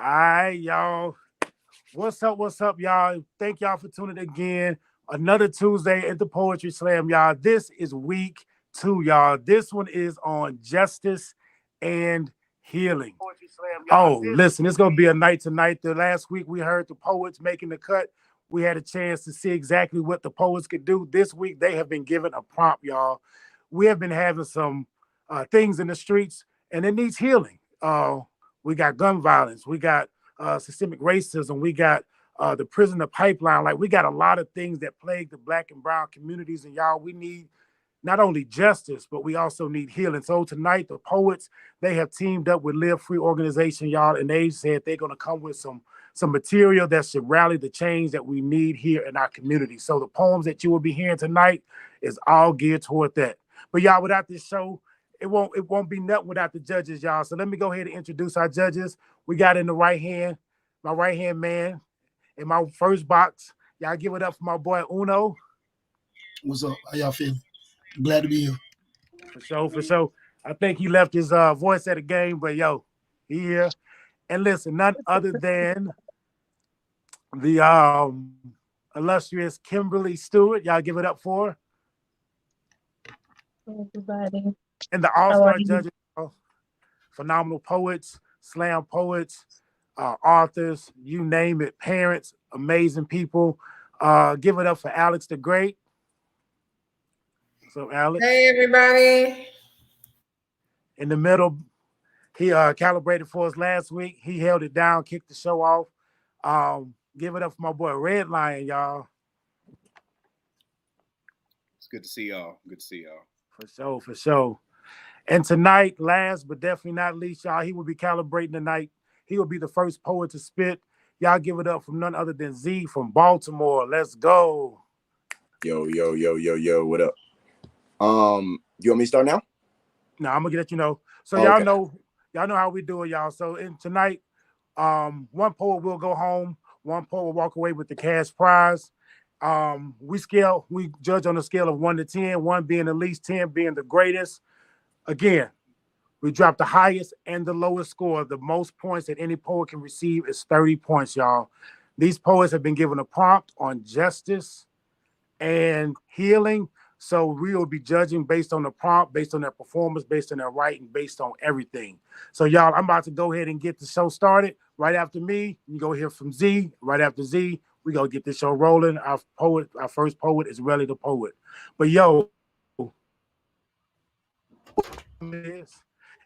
All right, y'all. What's up? What's up, y'all? Thank y'all for tuning in again. Another Tuesday at the Poetry Slam, y'all. This is week 2, y'all. This one is on justice and healing. Oh, listen, it's gonna be a night tonight. The last week we heard the poets making the cut. We had a chance to see exactly what the poets could do. This week they have been given a prompt, y'all. We have been having some things in the streets, and it needs healing. We got gun violence. We got systemic racism. We got the prisoner pipeline. Like we got a lot of things that plague the Black and brown communities, and y'all, we need not only justice, but we also need healing. So tonight, the poets, they have teamed up with Live Free Organization, y'all, and they said they're going to come with some material that should rally the change that we need here in our community. So the poems that you will be hearing tonight is all geared toward that. But y'all, without this show, it won't be nothing without the judges, y'all. So let me go ahead and introduce our judges. We got in the right hand, my right hand man in my first box. Y'all give it up for my boy Uno. What's up? How y'all feeling? Glad to be here. For sure, for sure. I think he left his voice at the game, but yo, he here. And listen, none other than the illustrious Kimberly Stewart. Y'all give it up for. Everybody. And the all-star judges, phenomenal poets, slam poets, authors, you name it, parents, amazing people. Give it up for Alex the Great. So Alex. Hey everybody. In the middle, he calibrated for us last week. He held it down, kicked the show off. Give it up for my boy Red Lion, y'all. It's good to see y'all. Good to see y'all. For sure, for sure. And tonight, last but definitely not least, y'all, he will be calibrating tonight. He will be the first poet to spit. Y'all give it up from none other than Z from Baltimore. Let's go. Yo, what up? You want me to start now? No, I'm gonna let you know. So y'all know how we do it, y'all. So in tonight, one poet will go home, one poet will walk away with the cash prize. We judge on a scale of 1 to 10, 1 being the least, 10 being the greatest. Again, we drop the highest and the lowest score. The most points that any poet can receive is 30 points, y'all. These poets have been given a prompt on justice and healing. So we will be judging based on the prompt, based on their performance, based on their writing, based on everything. So y'all, I'm about to go ahead and get the show started. Right after me, you go hear from Z. Right after Z, we gonna get this show rolling. Our first poet is Relly the Poet. But yo,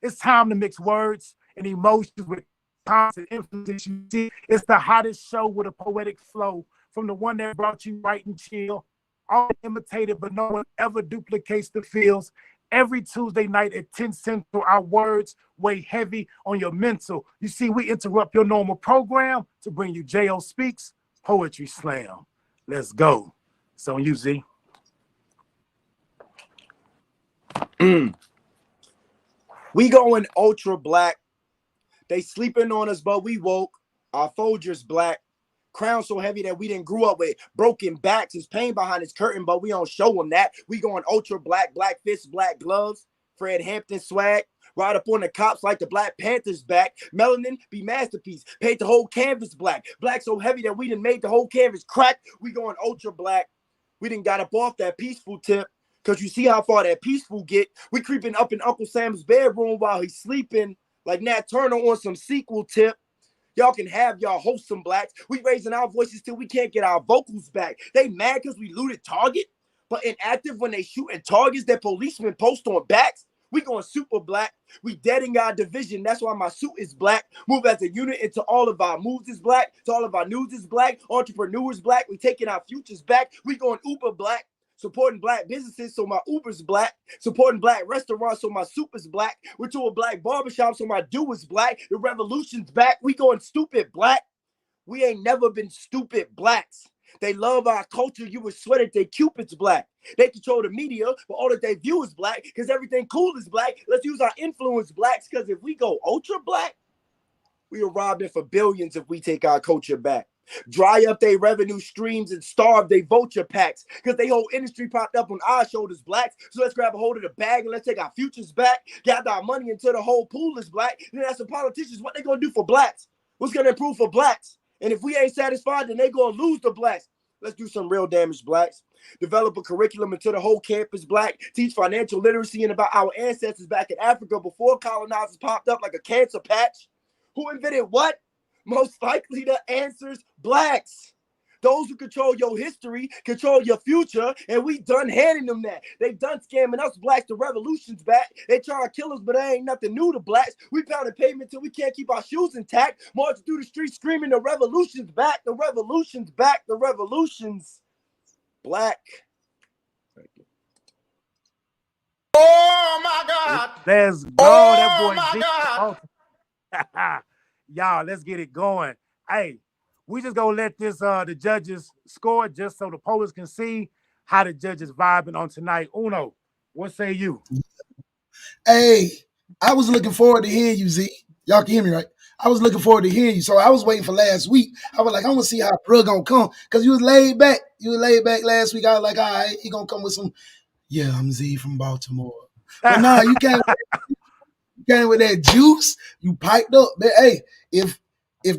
it's time to mix words and emotions with constant emphasis. You see, it's the hottest show with a poetic flow from the one that brought you right and chill. All imitated, but no one ever duplicates the feels. Every Tuesday night at 10 Central, our words weigh heavy on your mental. You see, we interrupt your normal program to bring you J.O. Speaks Poetry Slam. Let's go. It's on you, Z. We going ultra black. They sleeping on us, but we woke. Our Folgers black. Crown so heavy that we didn't grew up with. Broken backs, his pain behind his curtain, but we don't show him that. We going ultra black, black fists, black gloves. Fred Hampton swag. Ride up on the cops like the Black Panthers back. Melanin be masterpiece. Paint the whole canvas black. Black so heavy that we done made the whole canvas crack. We going ultra black. We done got up off that peaceful tip. Cause you see how far that peaceful get. We creeping up in Uncle Sam's bedroom while he's sleeping. Like Nat Turner on some sequel tip. Y'all can have y'all wholesome blacks. We raising our voices till we can't get our vocals back. They mad because we looted Target, but inactive when they shooting targets that policemen post on backs. We going super black. We deading our division. That's why my suit is black. Move as a unit into all of our moves is black. To all of our news is black. Entrepreneurs black. We taking our futures back. We going uber black. Supporting black businesses, so my Uber's black. Supporting black restaurants, so my soup is black. We're to a black barbershop, so my do is black. The revolution's back. We going stupid black. We ain't never been stupid blacks. They love our culture. You would swear that they Cupid's black. They control the media, but all that they view is black because everything cool is black. Let's use our influence blacks because if we go ultra black, we are robbing for billions if we take our culture back. Dry up their revenue streams and starve their vulture packs because they whole industry popped up on our shoulders, blacks. So let's grab a hold of the bag and let's take our futures back. Gather our money until the whole pool is black. And then ask the politicians what they gonna do for blacks. What's gonna improve for blacks? And if we ain't satisfied, then they gonna lose the blacks. Let's do some real damage, blacks. Develop a curriculum until the whole campus black. Teach financial literacy and about our ancestors back in Africa before colonizers popped up like a cancer patch. Who invented what? Most likely the answer's blacks. Those who control your history control your future, and we done handing them that. They done scamming us blacks. The revolution's back. They trying to kill us, but there ain't nothing new to blacks. We pounding pavement till we can't keep our shoes intact. March through the streets screaming, the revolution's back. The revolution's back. The revolution's black. Thank you. Oh my God! Let's go. Oh That boy my G. God! Y'all, let's get it going. Hey, we just gonna let this the judges score just so the poets can see how the judges vibing on tonight. Uno, what say you? Hey, I was looking forward to hearing you, Z. Y'all can hear me, right? I was looking forward to hearing you. So I was waiting for last week. I was like, I want to see how Bro gonna come. Because you was laid back. You was laid back last week. I was like, all right, he gonna come with some, yeah, I'm Z from Baltimore. But nah, you came with that juice. You piped up. But hey, if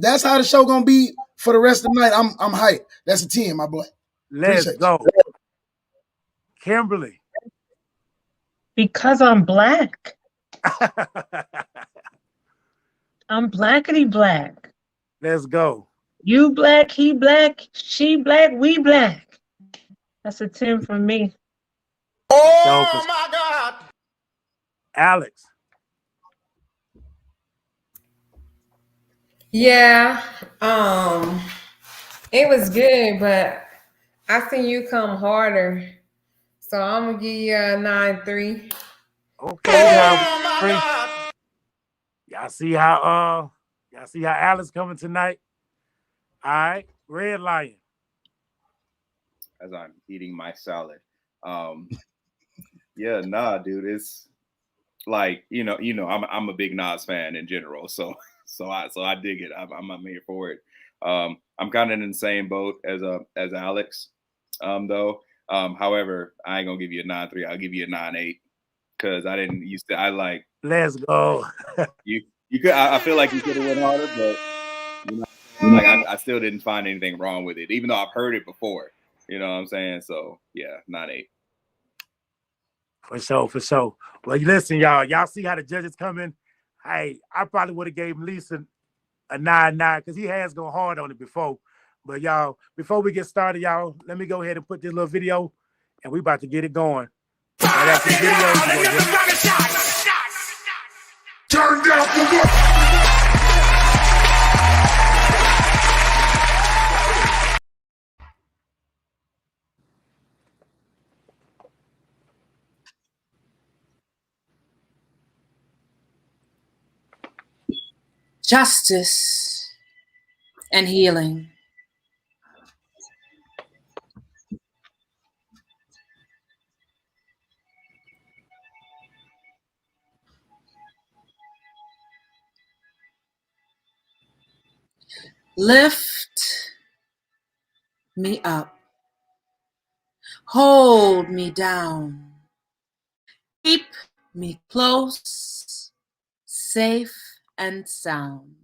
that's how the show gonna be for the rest of the night, I'm hyped. That's a 10, my boy. Let's Appreciate go. Kimberly. Because I'm black. I'm blackity black. Let's go. You black, he black, she black, we black. That's a 10 from me. Oh my God! Alex. Yeah, it was good, but I seen you come harder. So I'm gonna give you a 9.3. Okay. Oh my God! Y'all see how Alex coming tonight? All right, Red Lion. As I'm eating my salad. Yeah, nah, dude. It's like, I'm a big Nas fan in general. So I dig it. I'm here for it. I'm kind of in the same boat as Alex, though. However, I ain't gonna give you a 9.3. I'll give you a 9.8 because I didn't used to. I like Let's go. you. You could. I feel like you could have went harder, but like I still didn't find anything wrong with it, even though I've heard it before. You know what I'm saying? So yeah, 9.8. For sure. Well, listen, y'all see how the judges come in? Hey, I probably would have gave Lisa a 9.9 because he has gone hard on it before. But y'all, before we get started, y'all, let me go ahead and put this little video, and we about to get it going. Right after the video, Turn down the Justice and healing. Lift me up. Hold me down. Keep me close, safe and sound.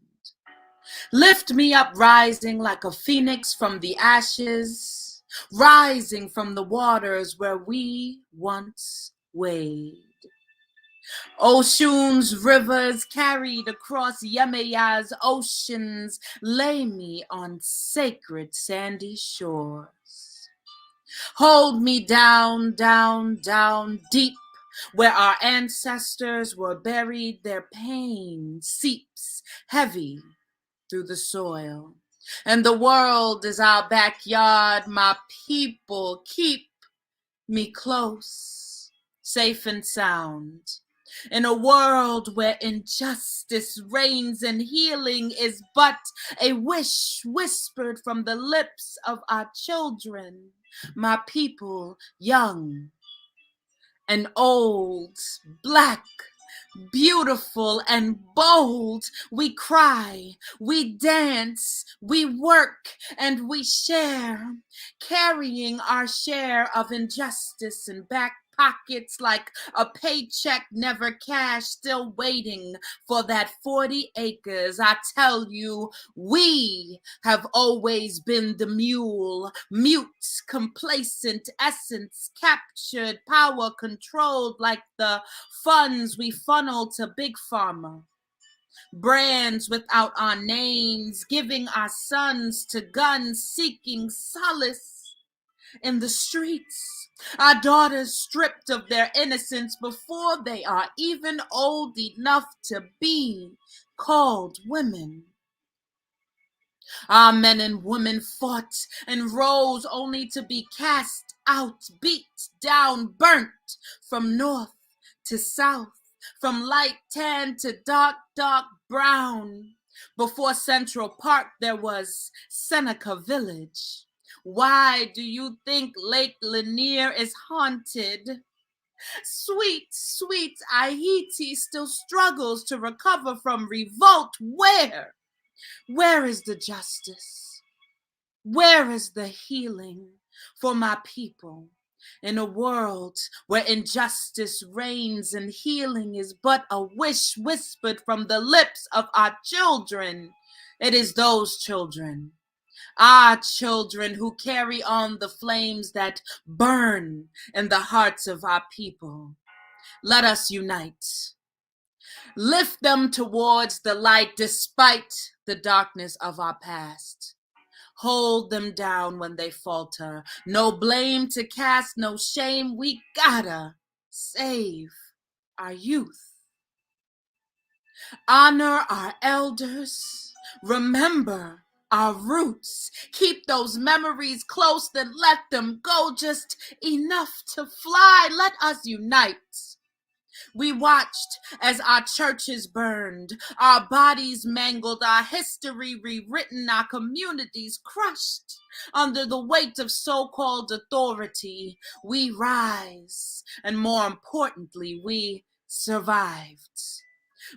Lift me up, rising like a phoenix from the ashes, rising from the waters where we once wade. Oshun's rivers carried across Yemaya's oceans, lay me on sacred sandy shores. Hold me down, down, down, deep, where our ancestors were buried. Their pain seeps heavy through the soil. And the world is our backyard. My people, keep me close, safe and sound. In a world where injustice reigns and healing is but a wish whispered from the lips of our children, my people, young and old, black, beautiful and bold, we cry, we dance, we work, and we share, carrying our share of injustice and pockets like a paycheck never cashed, still waiting for that 40 acres. I tell you, we have always been the mule, mute, complacent, essence captured, power controlled like the funds we funnel to Big Pharma. Brands without our names, giving our sons to guns, seeking solace in the streets. Our daughters stripped of their innocence before they are even old enough to be called women. Our men and women fought and rose only to be cast out, beat down, burnt from north to south, from light tan to dark, dark brown. Before Central Park, there was Seneca Village. Why do you think Lake Lanier is haunted? Sweet, sweet Haiti still struggles to recover from revolt. Where? Where is the justice? Where is the healing for my people? In a world where injustice reigns and healing is but a wish whispered from the lips of our children, it is those children, our children, who carry on the flames that burn in the hearts of our people. Let us unite. Lift them towards the light despite the darkness of our past. Hold them down when they falter. No blame to cast, no shame. We gotta save our youth. Honor our elders. Remember our roots. Keep those memories close, then let them go just enough to fly. Let us unite. We watched as our churches burned, our bodies mangled, our history rewritten, our communities crushed under the weight of so-called authority. We rise, and more importantly, we survived.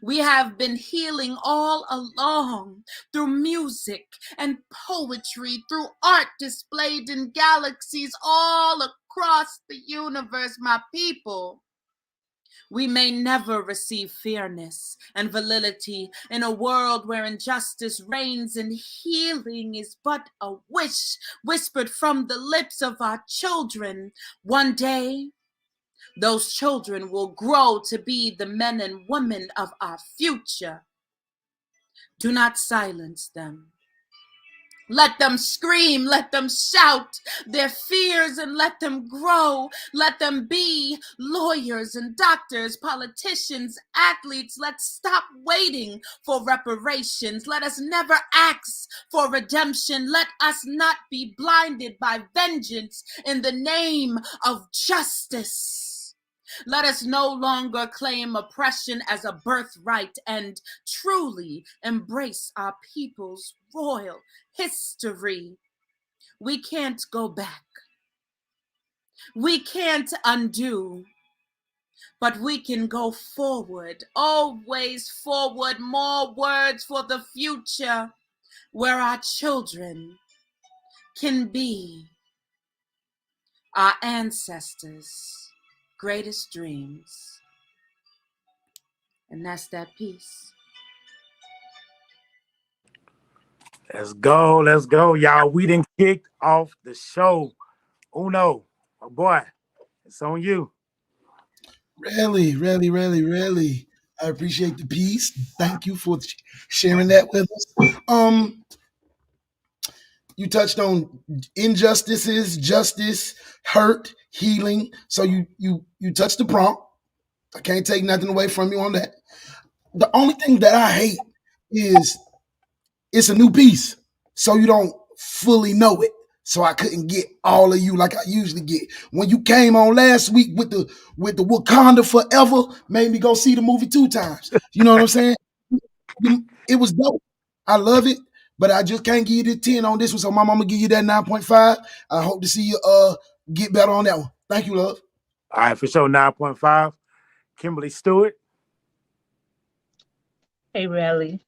We have been healing all along through music and poetry, through art displayed in galaxies all across the universe, my people. We may never receive fairness and validity in a world where injustice reigns and healing is but a wish whispered from the lips of our children. One day, those children will grow to be the men and women of our future. Do not silence them. Let them scream, let them shout their fears and let them grow. Let them be lawyers and doctors, politicians, athletes. Let's stop waiting for reparations. Let us never ask for redemption. Let us not be blinded by vengeance in the name of justice. Let us no longer claim oppression as a birthright and truly embrace our people's royal history. We can't go back. We can't undo, but we can go forward, always forward, more words for the future where our children can be our ancestors' greatest dreams. And that's that piece. Let's go, y'all. We done kicked off the show. Uno, my boy, it's on you. Really. I appreciate the piece. Thank you for sharing that with us. You touched on injustices, justice, hurt, healing. So you touched the prompt. I can't take nothing away from you on that. The only thing that I hate is it's a new piece, so you don't fully know it. So I couldn't get all of you like I usually get. When you came on last week with the Wakanda Forever, made me go see the movie 2 times. You know what I'm saying? It was dope. I love it. But I just can't give you the 10 on this one. So my mama give you that 9.5. I hope to see you get better on that one. Thank you, love. All right, for sure, 9.5. Kimberly Stewart. Hey, Rally.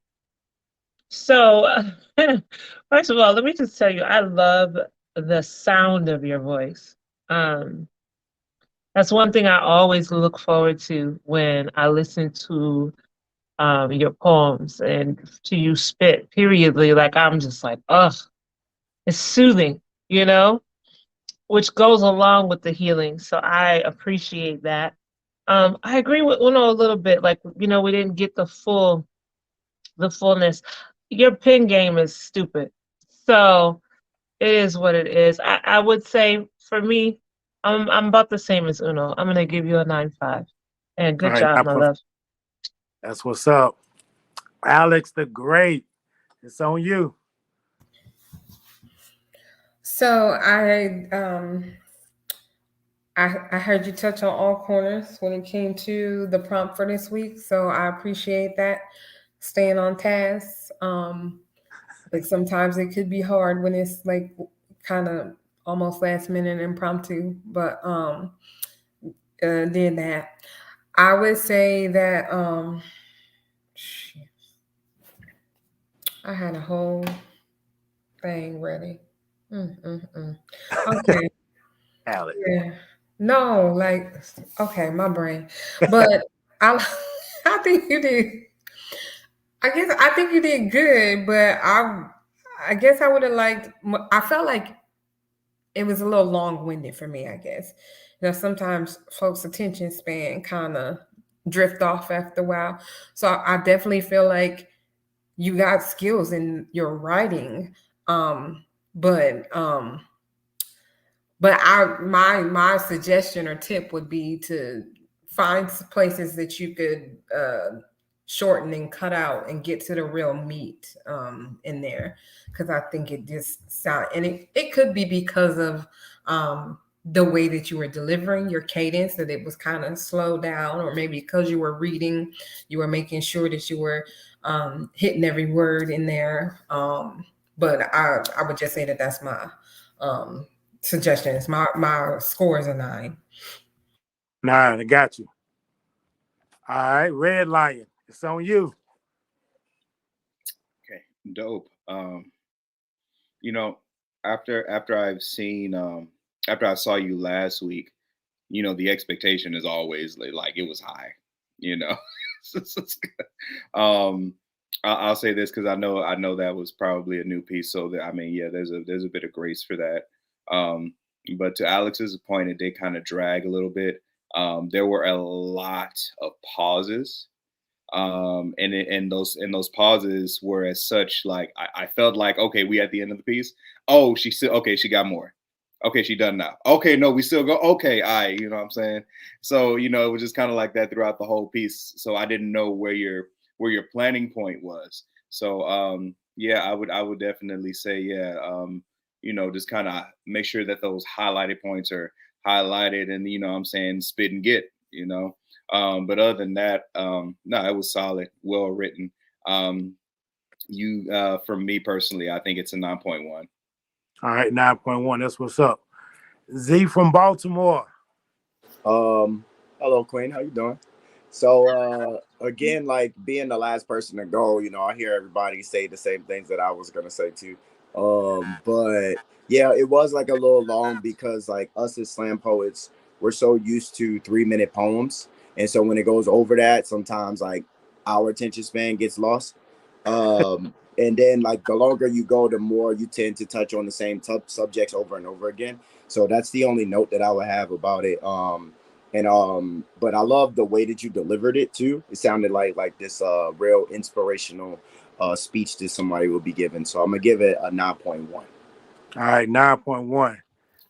So, first of all, let me just tell you, I love the sound of your voice. That's one thing I always look forward to when I listen to your poems and to you spit. Periodly, like I'm just like, ugh, it's soothing, you know, which goes along with the healing. So I appreciate that. I agree with Uno a little bit. Like, you know, we didn't get the fullness. Your pin game is stupid. So it is what it is. I would say for me, I'm about the same as Uno. I'm gonna give you a 9.5. And All good right, job, my love. that's what's up. Alex the Great, it's on you. So I heard you touch on all corners when it came to the prompt for this week. So I appreciate that. Staying on task. Like sometimes it could be hard when it's like kind of almost last minute impromptu, but did that. I would say that shit, I had a whole thing ready. Okay. Alex. Yeah. No, like okay, my brain. But I I think you did. I think you did good, but I guess I would have liked. I felt like it was a little long-winded for me. I guess sometimes folks' attention span kind of drift off after a while. So I definitely feel like you got skills in your writing, but my suggestion or tip would be to find places that you could shorten and cut out and get to the real meat in there, because I think it just sound, and it could be because of the way that you were delivering your cadence, that it was kind of slowed down, or maybe because you were reading, you were making sure that you were hitting every word in there. But I would just say that that's my suggestions. My score is a 9. 9, I got you. All right, Red Lion, it's on you. Okay, dope. You know, after I've seen after I saw you last week, you know, the expectation is always like it was high, you know. um I'll say this because I know that was probably a new piece. So that, I mean, yeah, there's a bit of grace for that. But to Alex's point, it did kind of drag a little bit. There were a lot of pauses, and those pauses were as such, like I felt like, okay, we at the end of the piece. Oh, she still okay. She got more. Okay, she done now. Okay, no, we still go. Okay, you know what I'm saying. So you know, it was just kind of like that throughout the whole piece. So I didn't know where your planning point was. So yeah, I would definitely say, yeah, you know, just kind of make sure that those highlighted points are highlighted, and you know what I'm saying, spit and get, you know. But other than that, no, it was solid, well written. For me personally, I think it's a 9.1. All right, 9.1. That's what's up. Z from Baltimore. Hello, Queen. How you doing? So again, like being the last person to go, you know, I hear everybody say the same things that I was gonna say too. But yeah, it was like a little long because like us as slam poets, we're so used to 3-minute poems, and so when it goes over that, sometimes like our attention span gets lost. And then like the longer you go, the more you tend to touch on the same subjects over and over again. So that's the only note that I would have about it. But I love the way that you delivered it too. It sounded like this real inspirational speech that somebody will be giving. So I'm gonna give it a 9.1. All right, 9.1.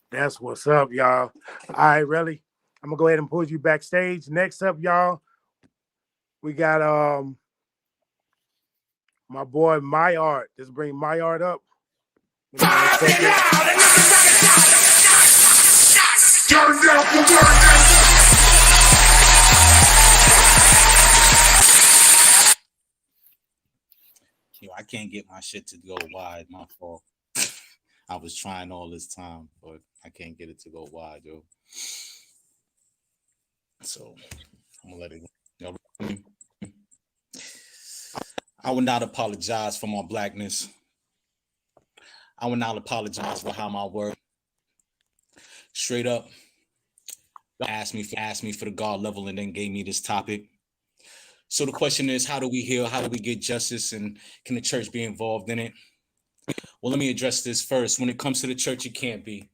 That's what's up, y'all. All right, really. I'm gonna go ahead and pull you backstage. Next up, y'all, we got my boy My Art. Let's bring My Art up. Turn down for what? Yo, I can't get my shit to go wide. My fault. I was trying all this time, but I can't get it to go wide, yo. So I'm gonna let it go. I will not apologize for my blackness. I will not apologize for how my work. Straight up, asked me for the God level and then gave me this topic. So the question is, how do we heal? How do we get justice? And can the church be involved in it? Well, let me address this first. When it comes to the church, it can't be.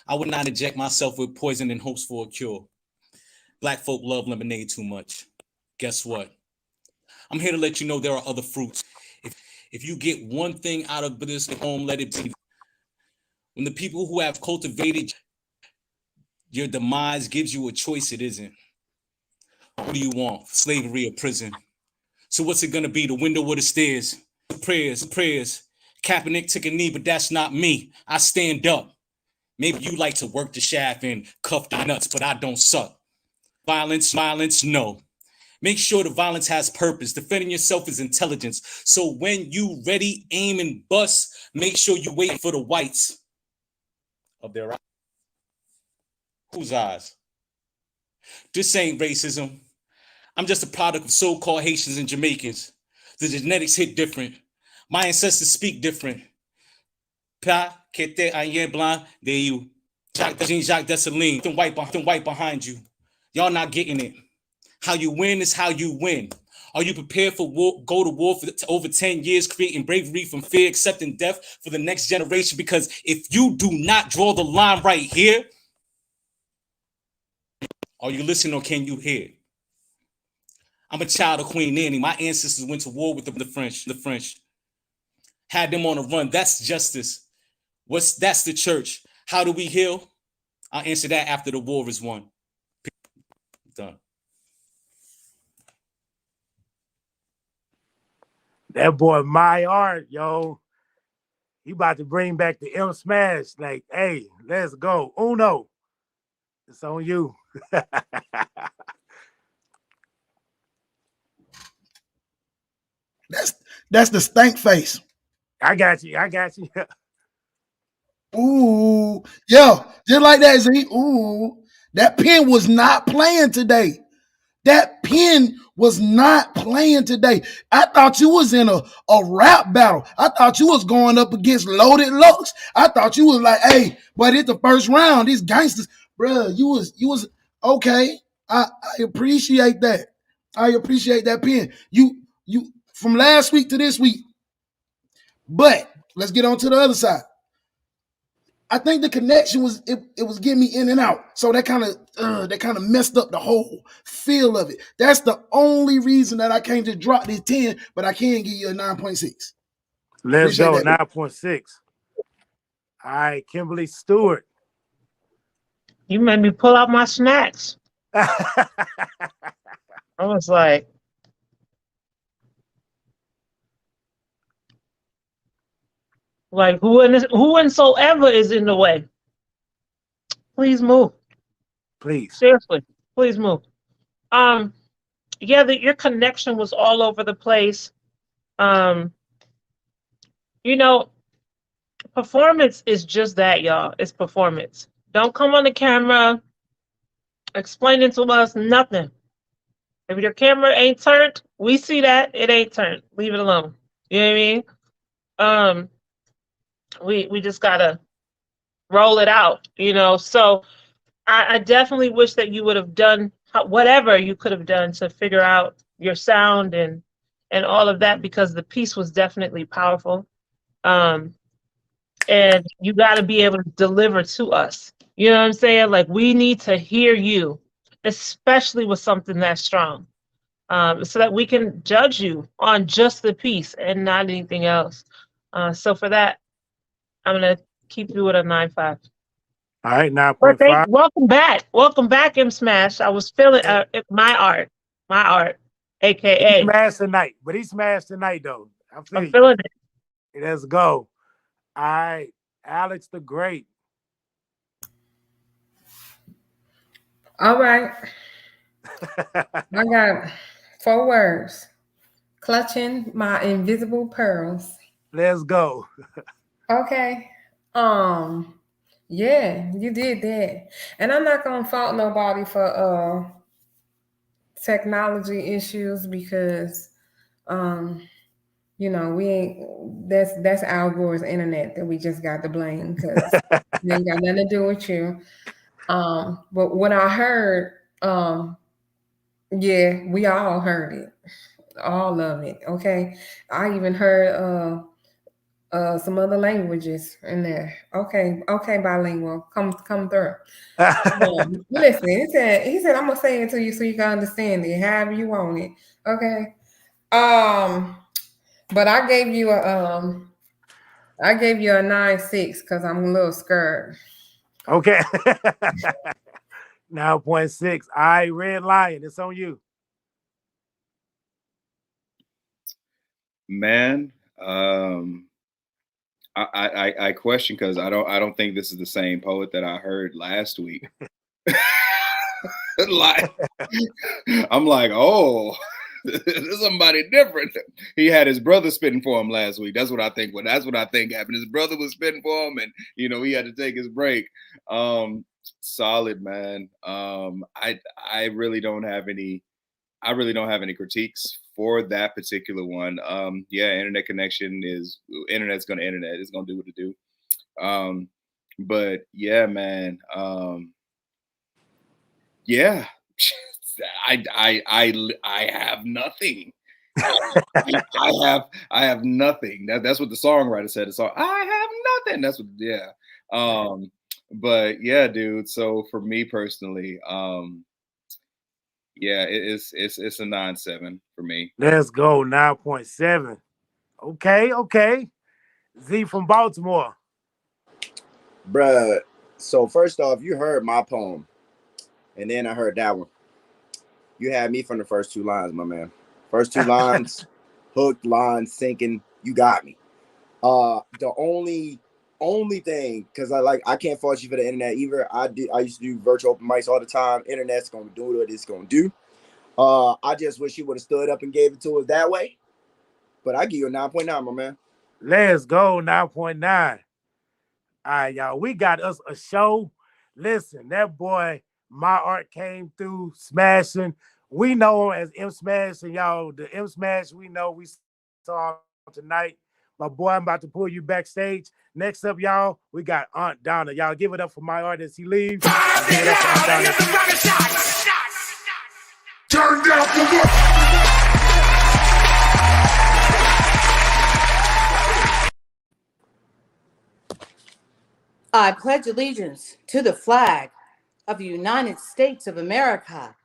I would not inject myself with poison in hopes for a cure. Black folk love lemonade too much. Guess what? I'm here to let you know there are other fruits. If you get one thing out of this home, let it be. When the people who have cultivated your demise gives you a choice, it isn't. What do you want? Slavery or prison? So what's it gonna be? The window or the stairs? Prayers. Kaepernick took a knee, but that's not me. I stand up. Maybe you like to work the shaft and cuff the nuts, but I don't suck. Violence, no. Make sure the violence has purpose. Defending yourself is intelligence. So when you ready, aim and bust, make sure you wait for the whites of their eyes. Whose eyes? This ain't racism. I'm just a product of so-called Haitians and Jamaicans. The genetics hit different. My ancestors speak different. Pa, kete, ayen blanc, de you. Jacques Dessalines, them white behind you. Y'all not getting it. How you win is how you win. Are you prepared for war, go to war for over 10 years, creating bravery from fear, accepting death for the next generation? Because if you do not draw the line right here, are you listening or can you hear? I'm a child of Queen Anne. My ancestors went to war with the French. Had them on the run. That's justice. That's the church. How do we heal? I'll answer that after the war is won. Done. That boy, my art, yo. He about to bring back the M Smash. Like, hey, let's go. Uno. It's on you. That's the stank face. I got you. Ooh, yeah, just like that, Z. Ooh, that pen was not playing today. That pen was not playing today. I thought you was in a rap battle. I thought you was going up against Loaded Lux. I thought you was like, hey, but it's the first round. These gangsters, bruh, you was okay. I appreciate that. I appreciate that pen. You from last week to this week. But let's get on to the other side. I think the connection was it was getting me in and out, so that kind of messed up the whole feel of it. That's the only reason that I can't just drop this 10, but I can give you a 9.6. Let's go, 9.6. All right, Kimberly Stewart. You made me pull out my snacks. I was like, whosoever is in the way, please move. Please. Seriously, please move. Yeah, your connection was all over the place. Performance is just that, y'all. It's performance. Don't come on the camera explaining to us nothing. If your camera ain't turned, we see that it ain't turned. Leave it alone. You know what I mean? We just gotta roll it out, So I definitely wish that you would have done whatever you could have done to figure out your sound and all of that, because the piece was definitely powerful. And you got to be able to deliver to us. You know what I'm saying? Like, we need to hear you, especially with something that strong, so that we can judge you on just the piece and not anything else. So for that, I'm going to keep you at a 9.5. All right, 9.5. Welcome back, M Smash. I was feeling my art, aka. He smashed tonight, though. I'm feeling it. Let's go. All right, Alex the Great. All right. I got 4 words. Clutching my invisible pearls. Let's go. Okay. Yeah, you did that. And I'm not gonna fault nobody for technology issues, because we ain't that's Al Gore's internet that we just got to blame, because it ain't got nothing to do with you. But when I heard, yeah, we all heard it, all of it. Okay, I even heard some other languages in there. Okay, bilingual, come through. Listen, he said, I'm gonna say it to you so you can understand it, however you want it. Okay. But I gave you a 9.6 because I'm a little scared. Okay. 9.6. All right, Red Lion, it's on you. Man, I question because I don't think this is the same poet that I heard last week. Like, I'm like, oh, this is somebody different. He had his brother spitting for him last week. That's what I think. Well, that's what I think happened. His brother was spitting for him, and he had to take his break. Solid, man. I really don't have any. I really don't have any critiques for that particular one. Yeah, internet connection is internet's gonna internet. It's gonna do what it do. But yeah, man. Yeah, I have nothing. I have nothing. That's what the songwriter said. So I have nothing. That's what. Yeah. But yeah, dude. So for me personally, yeah, it's a 9.7 for me. Let's go, 9.7. Okay. Z from Baltimore. Bruh. So first off, you heard my poem, and then I heard that one. You had me from the first two lines, my man. First two lines, hooked, line, sinking. You got me. The only thing, because I can't fault you for the internet either. I used to do virtual open mics all the time. Internet's gonna do what it's gonna do. I just wish you would have stood up and gave it to us that way. But I give you a 9.9, my man. Let's go, 9.9. All right, y'all. We got us a show. Listen, that boy, My Art came through smashing. We know him as M Smash, and y'all, the M Smash we know we saw tonight. My boy, I'm about to pull you backstage. Next up, y'all, we got Aunt Donna. Y'all give it up for My Art as he leaves. Give it up for Aunt Donna. Turn down for what? I pledge allegiance to the flag of the United States of America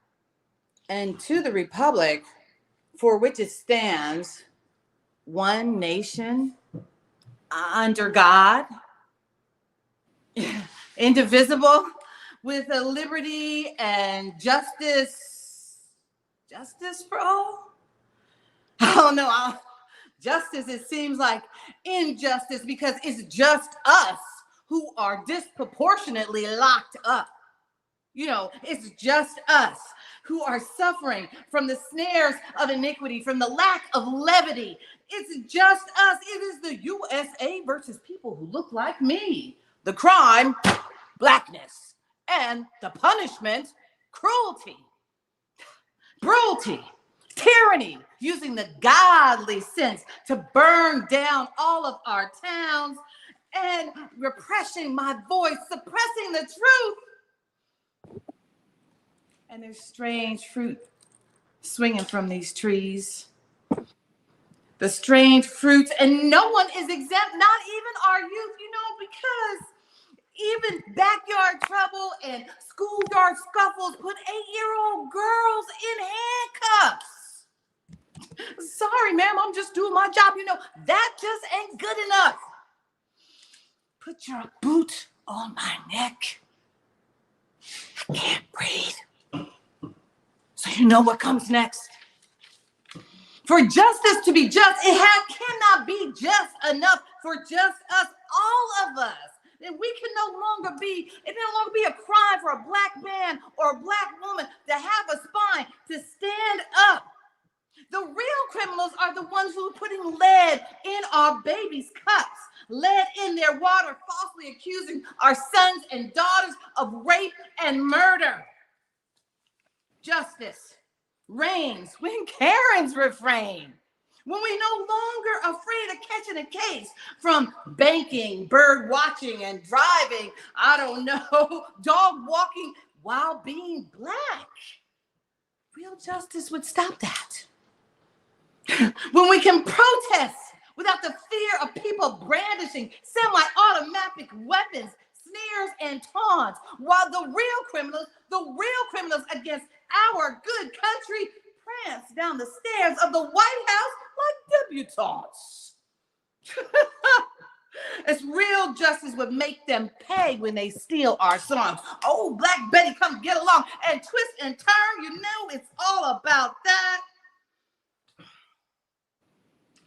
and to the republic for which it stands, one nation, under God, indivisible, with a liberty and justice for all? Oh no, justice, it seems like injustice because it's just us who are disproportionately locked up. It's just us who are suffering from the snares of iniquity, from the lack of levity. It's just us. It is the USA versus people who look like me. The crime, blackness, and the punishment, cruelty, brutality, tyranny, using the godly sense to burn down all of our towns, and repressing my voice, suppressing the truth. And there's strange fruit swinging from these trees. The strange fruits, and no one is exempt, not even our youth, because even backyard trouble and schoolyard scuffles put 8-year-old girls in handcuffs. Sorry, ma'am, I'm just doing my job. That just ain't good enough. Put your boot on my neck. I can't breathe. So you know what comes next. For justice to be just, cannot be just enough for just us, all of us. And it can no longer be a crime for a black man or a black woman to have a spine, to stand up. The real criminals are the ones who are putting lead in our babies' cups, lead in their water, falsely accusing our sons and daughters of rape and murder. Justice reigns when Karens refrain, When we no longer afraid of catching a case from banking, bird watching, and driving, I don't know, dog walking while being Black. Real justice would stop that. When we can protest without the fear of people brandishing semi-automatic weapons, sneers, and taunts, while the real criminals against our good country prance down the stairs of the White House like debutantes. As real justice would make them pay when they steal our songs. Oh, Black Betty, come get along and twist and turn. You know it's all about that.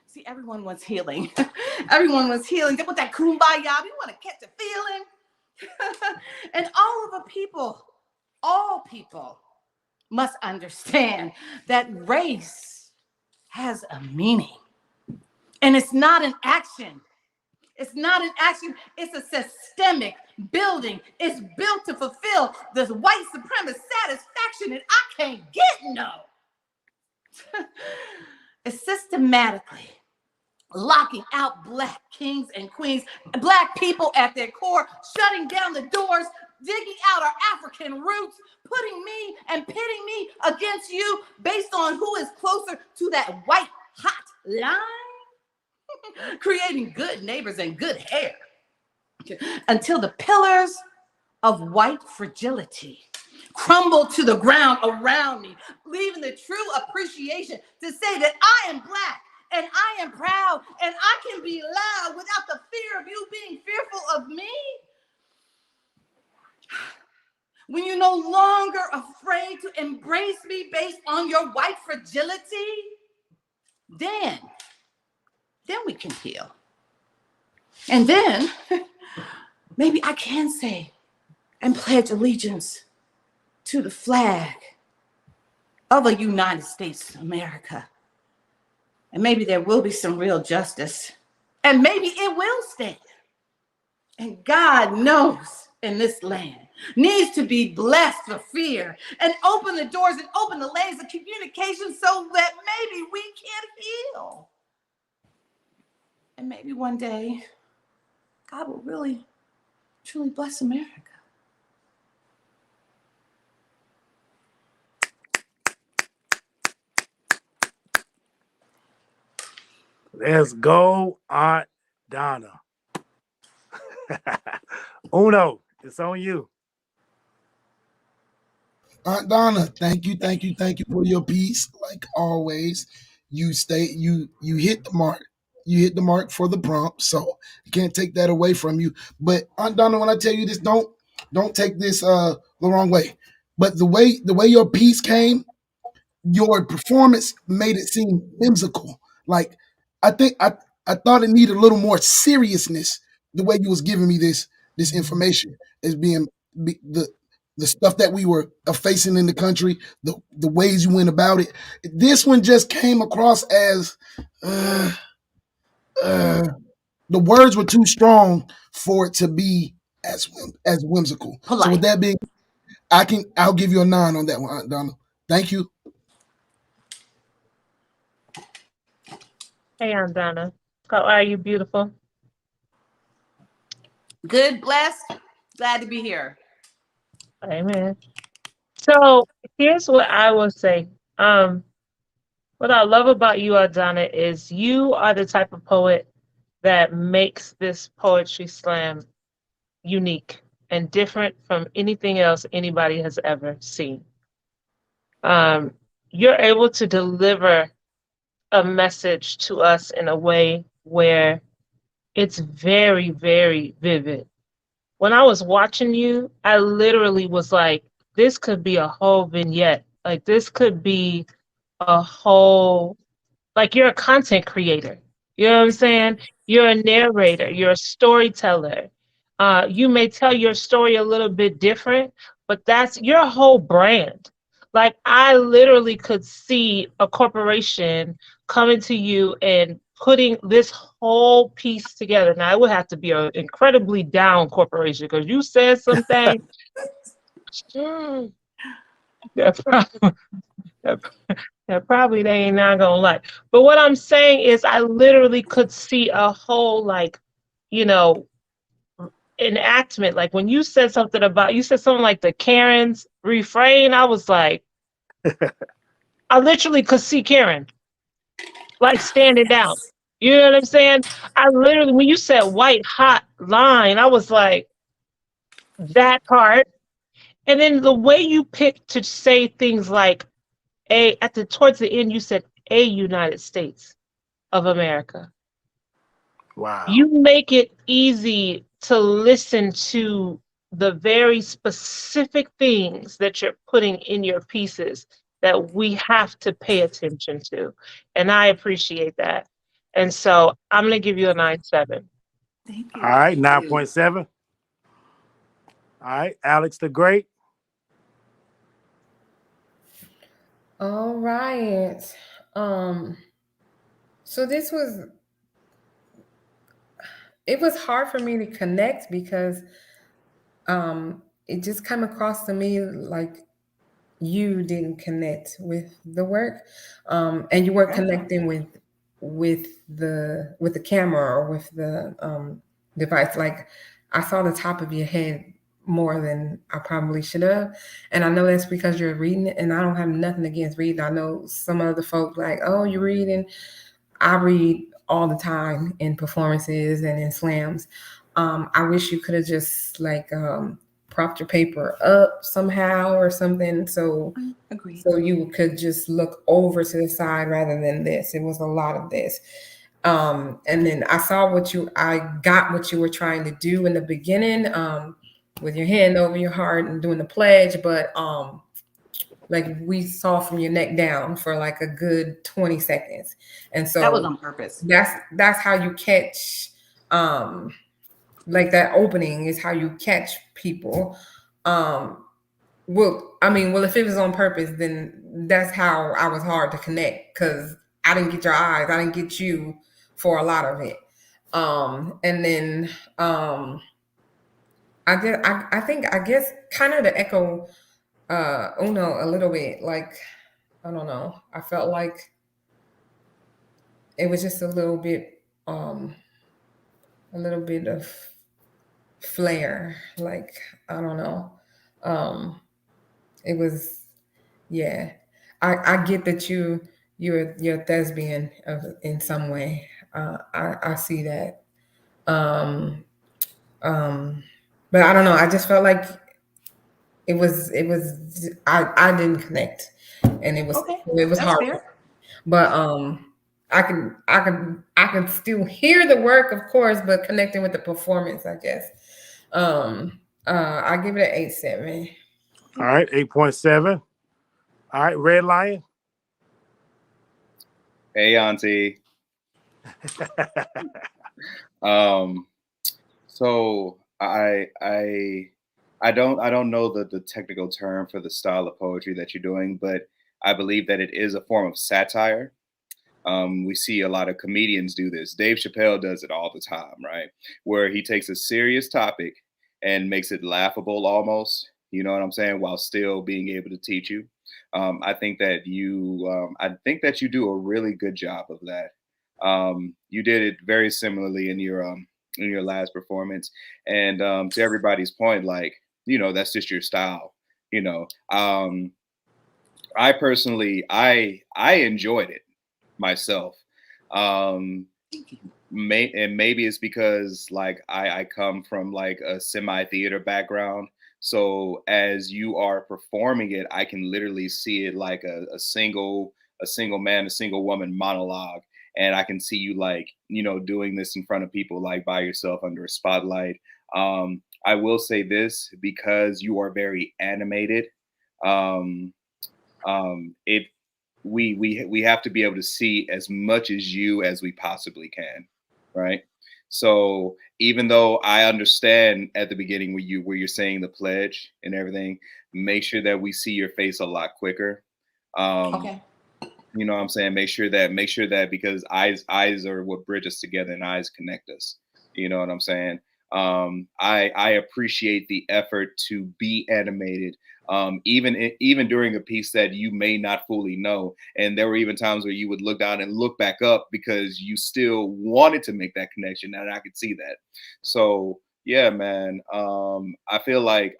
See, everyone was healing. Everyone was healing. They want that kumbaya. We want to catch a feeling. And all people must understand that race has a meaning. And it's not an action. It's not an action. It's a systemic building. It's built to fulfill this white supremacist satisfaction that I can't get no. It's systematically locking out Black kings and queens, Black people at their core, shutting down the doors, digging out our African roots, putting me and pitting me against you based on who is closer to that white hot line, creating good neighbors and good hair until the pillars of white fragility crumble to the ground around me, leaving the true appreciation to say that I am Black and I am proud and I can be loud without the fear of you being fearful of me. When you're no longer afraid to embrace me based on your white fragility, then we can heal. And then maybe I can say and pledge allegiance to the flag of a United States of America. And maybe there will be some real justice. And maybe it will stand. And God knows in this land needs to be blessed for fear and open the doors and open the lanes of communication so that maybe we can heal. And maybe one day, God will really, truly bless America. Let's go, Aunt Donna. Uno, it's on you. Aunt Donna, thank you for your piece. Like always, you hit the mark. You hit the mark for the prompt, so I can't take that away from you. But Aunt Donna, when I tell you this, don't take this the wrong way. But the way your piece came, your performance made it seem whimsical. Like I think I thought it needed a little more seriousness. The way you was giving me this information as being the stuff that we were facing in the country, the ways you went about it. This one just came across as the words were too strong for it to be as whimsical. Polite. So with that being, I'll give you a 9 on that one, Aunt Donna. Thank you. Hey, Aunt Donna. How are you, beautiful? Good, blessed, glad to be here. Amen. So here's what I will say. What I love about you, Adana, is you are the type of poet that makes this poetry slam unique and different from anything else anybody has ever seen. You're able to deliver a message to us in a way where it's very, very vivid. When I was watching you, I literally was like, this could be a whole vignette. Like this could be a whole, like you're a content creator. You know what I'm saying? You're a narrator, you're a storyteller. You may tell your story a little bit different, but that's your whole brand. Like I literally could see a corporation coming to you and putting this whole piece together. Now it would have to be an incredibly down corporation because you said something. Yeah, that probably they ain't not gonna like. But what I'm saying is I literally could see a whole like, you know, enactment. Like when you said something about you said something like the Karen's refrain, I was like, I literally could see Karen like standing down. Yes. You know what I'm saying? I literally when you said white hot line, I was like that part. And then the way you picked to say things like towards the end you said a United States of America. Wow. You make it easy to listen to the very specific things that you're putting in your pieces that we have to pay attention to. And I appreciate that. And so I'm going to give you a 9.7. Thank you. All right, 9.7. All right, Alex the Great. All right. So it was hard for me to connect because it just came across to me like you didn't connect with the work, and you weren't connecting with the camera or with the device. Like I saw the top of your head more than I probably should have, and I know that's because you're reading it. And I don't have nothing against reading. I know some other folks like, oh, you're reading. I read all the time in performances and in slams. I wish you could have just like propped your paper up somehow or something, so Agreed. so you could just look over to the side rather than this. It was a lot of this. And then I got what you were trying to do in the beginning, with your hand over your heart and doing the pledge, but like we saw from your neck down for like a good 20 seconds. And so That was on purpose. that's how you catch like that opening is how you catch people. Well, if it was on purpose, then that's how I was hard to connect because I didn't get your eyes, I didn't get you for a lot of it. And then I guess kind of to echo Uno a little bit, like I don't know. I felt like it was just a little bit of flair. Like I don't know. It was, yeah. I get that you're a thespian in some way. I see that. But I don't know. I just felt like it was I didn't connect, and it was That's hard. fair. But I can still hear the work, of course, but connecting with the performance, I guess. I give it an 8.7. All right, 8.7. All right, Red Lion. Hey, Auntie. So I don't know the technical term for the style of poetry that you're doing, but I believe that it is a form of satire. We see a lot of comedians do this. Dave Chappelle does it all the time, right? Where he takes a serious topic and makes it laughable almost, you know what I'm saying, while still being able to teach you. I think that you do a really good job of that. You did it very similarly in your last performance, and to everybody's point, like, you know, that's just your style, you know. I personally, I enjoyed it myself. Maybe it's because like I come from like a semi-theater background. So as you are performing it, I can literally see it like a single man, a single woman monologue. And I can see you like, you know, doing this in front of people like by yourself under a spotlight. I will say this because you are very animated. We have to be able to see as much as you as we possibly can, right? So even though I understand at the beginning where you're saying the pledge and everything, make sure that we see your face a lot quicker. Okay. You know what I'm saying? Make sure that because eyes are what bridge us together and eyes connect us. You know what I'm saying? I appreciate the effort to be animated even during a piece that you may not fully know. And there were even times where you would look down and look back up because you still wanted to make that connection, and I could see that. So yeah, man. I feel like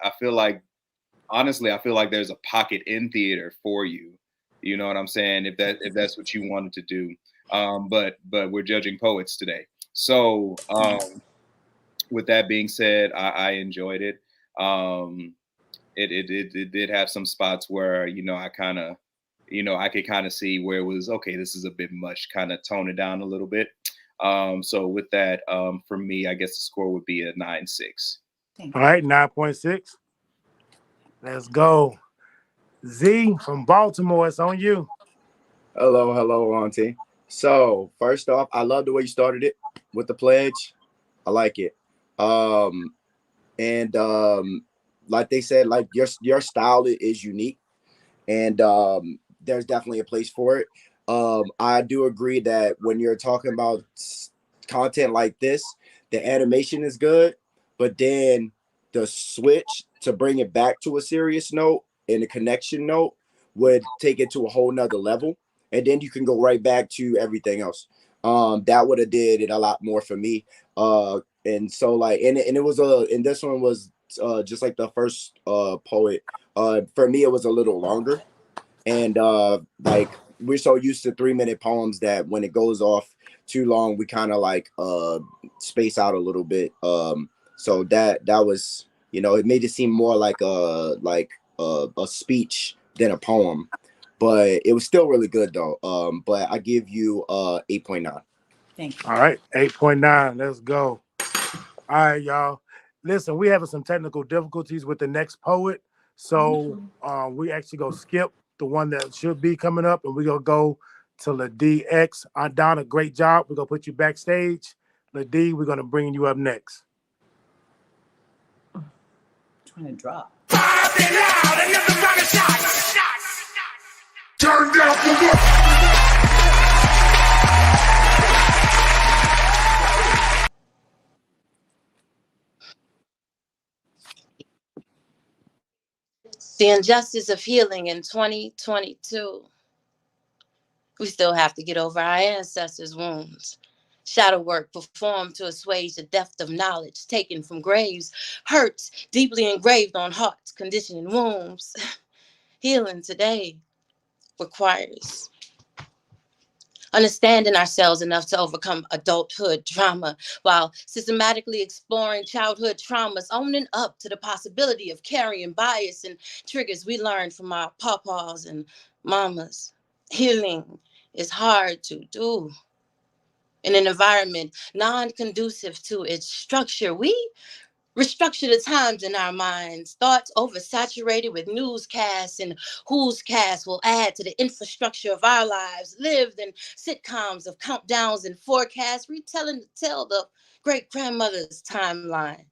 honestly, I feel like there's a pocket in theater for you. You know what I'm saying? If that's what you wanted to do. But we're judging poets today. So with that being said, I enjoyed it. It did have some spots where, I kind of, I could kind of see where it was, okay, this is a bit much, kind of tone it down a little bit. So with that, for me, I guess the score would be a 9.6. All right, 9.6. Let's go. Z from Baltimore, it's on you. Hello, Auntie. So first off, I love the way you started it with the pledge. I like it. And like they said, like your style is unique, and there's definitely a place for it. I do agree that when you're talking about content like this, the animation is good, but then the switch to bring it back to a serious note and a connection note would take it to a whole nother level, and then you can go right back to everything else. That would have did it a lot more for me. And so like, and it was and this one was just like the first poet. For me, it was a little longer, and like we're so used to 3-minute poems that when it goes off too long, we kind of like space out a little bit. So that was, it made it seem more like a speech than a poem, but it was still really good though. But I give you 8.9. Thank you. All right, 8.9. Let's go. All right, y'all. Listen, we having some technical difficulties with the next poet, so we actually go skip the one that should be coming up, and we're gonna go to LaDX. Donna, great job. We're gonna put you backstage. LaD, we're gonna bring you up next. Trying to drop. Turn down for what? The injustice of healing in 2022. We still have to get over our ancestors' wounds. Shadow work performed to assuage the depth of knowledge taken from graves, hurts deeply engraved on hearts, conditioning wombs. Healing today requires understanding ourselves enough to overcome adulthood trauma while systematically exploring childhood traumas, owning up to the possibility of carrying bias and triggers we learned from our papas and mamas. Healing is hard to do in an environment non-conducive to its structure. We restructure the times in our minds, thoughts oversaturated with newscasts and whose cast will add to the infrastructure of our lives, lived in sitcoms of countdowns and forecasts, retelling to tell the great-grandmother's timeline,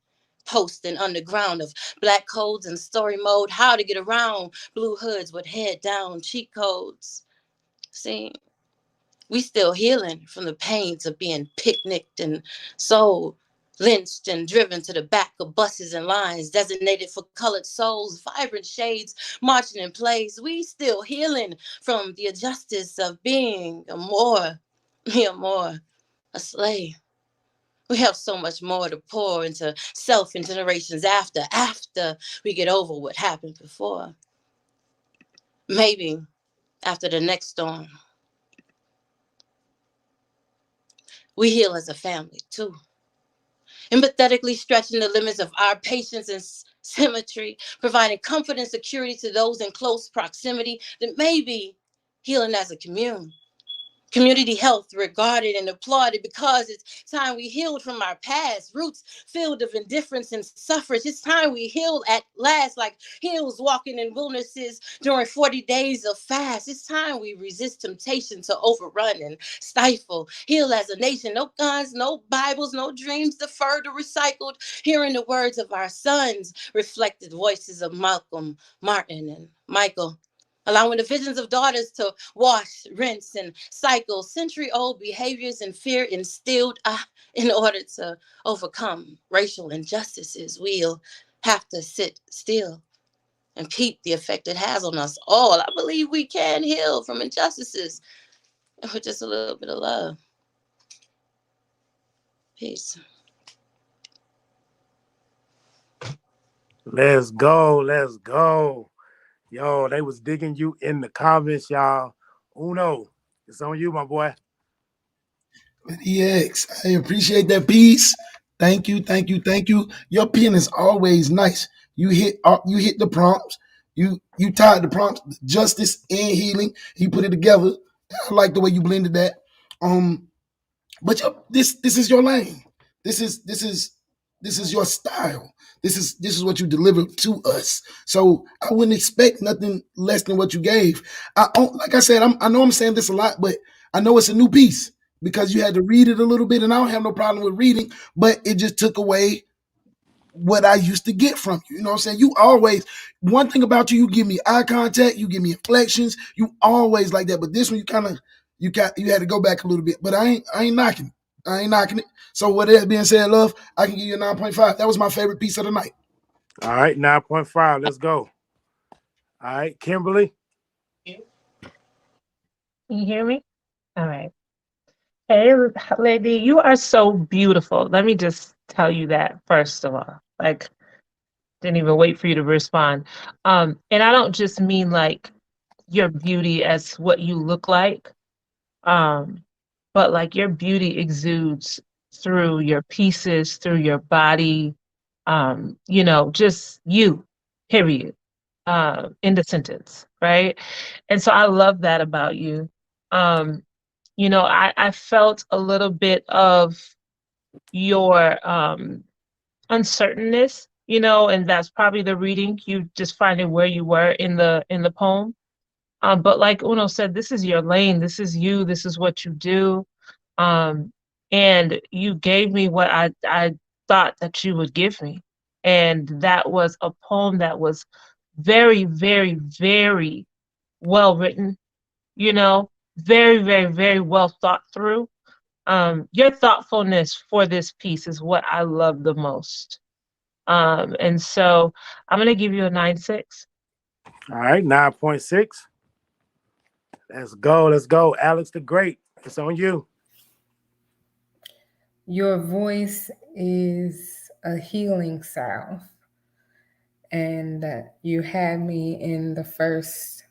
posting underground of black codes and story mode, how to get around blue hoods with head down cheat codes. See, we still healing from the pains of being picnicked and sold, lynched and driven to the back of buses and lines designated for colored souls, vibrant shades marching in place. We still healing from the injustice of being a slave. We have so much more to pour into self and generations after we get over what happened before. Maybe after the next storm, we heal as a family too. Empathetically stretching the limits of our patience and symmetry, providing comfort and security to those in close proximity, that may be healing as a community health regarded and applauded because it's time we healed from our past roots filled of indifference and suffrage. It's time we healed at last, like hills walking in wildernesses during 40 days of fast. It's time we resist temptation to overrun and stifle. Heal as a nation. No guns, no Bibles, no dreams deferred or recycled. Hearing the words of our sons, reflected voices of Malcolm, Martin, and Michael. Allowing the visions of daughters to wash, rinse, and cycle century-old behaviors and fear instilled in order to overcome racial injustices. We'll have to sit still and peep the effect it has on us all. I believe we can heal from injustices with just a little bit of love. Peace. Let's go. Let's go. Yo, they was digging you in the comments, y'all. Uno, it's on you, my boy. EX, I appreciate that piece. Thank you, thank you, thank you. Your pen is always nice. You hit the prompts. You tied the prompts, justice and healing. You put it together. I like the way you blended that. But this is your lane. This is your style. This is what you deliver to us. So I wouldn't expect nothing less than what you gave. Like I said, I know I'm saying this a lot, but I know it's a new piece because you had to read it a little bit, and I don't have no problem with reading, but it just took away what I used to get from you. You know what I'm saying? You always, one thing about you give me eye contact, you give me inflections, you always like that. But this one, you had to go back a little bit. But I ain't knocking it. I ain't knocking it. So with that being said, love, I can give you a 9.5. That was my favorite piece of the night. All right, 9.5. Let's go. All right, Kimberly. Can you hear me? All right. Hey, lady, you are so beautiful. Let me just tell you that first of all. Like, didn't even wait for you to respond. And I don't just mean like your beauty as what you look like, but like your beauty exudes through your pieces, through your body, just you, period, in the sentence, right? And so I love that about you. I felt a little bit of your uncertainness, and that's probably the reading, you just finding where you were in the poem. But like Uno said, this is your lane, this is you, this is what you do. And you gave me what I thought that you would give me. And that was a poem that was very, very, very well written, very, very, very well thought through. Your thoughtfulness for this piece is what I love the most. And so I'm going to give you a 9.6. All right, 9.6. Let's go. Let's go. Alex the Great, it's on you. Your voice is a healing salve. And you had me in the first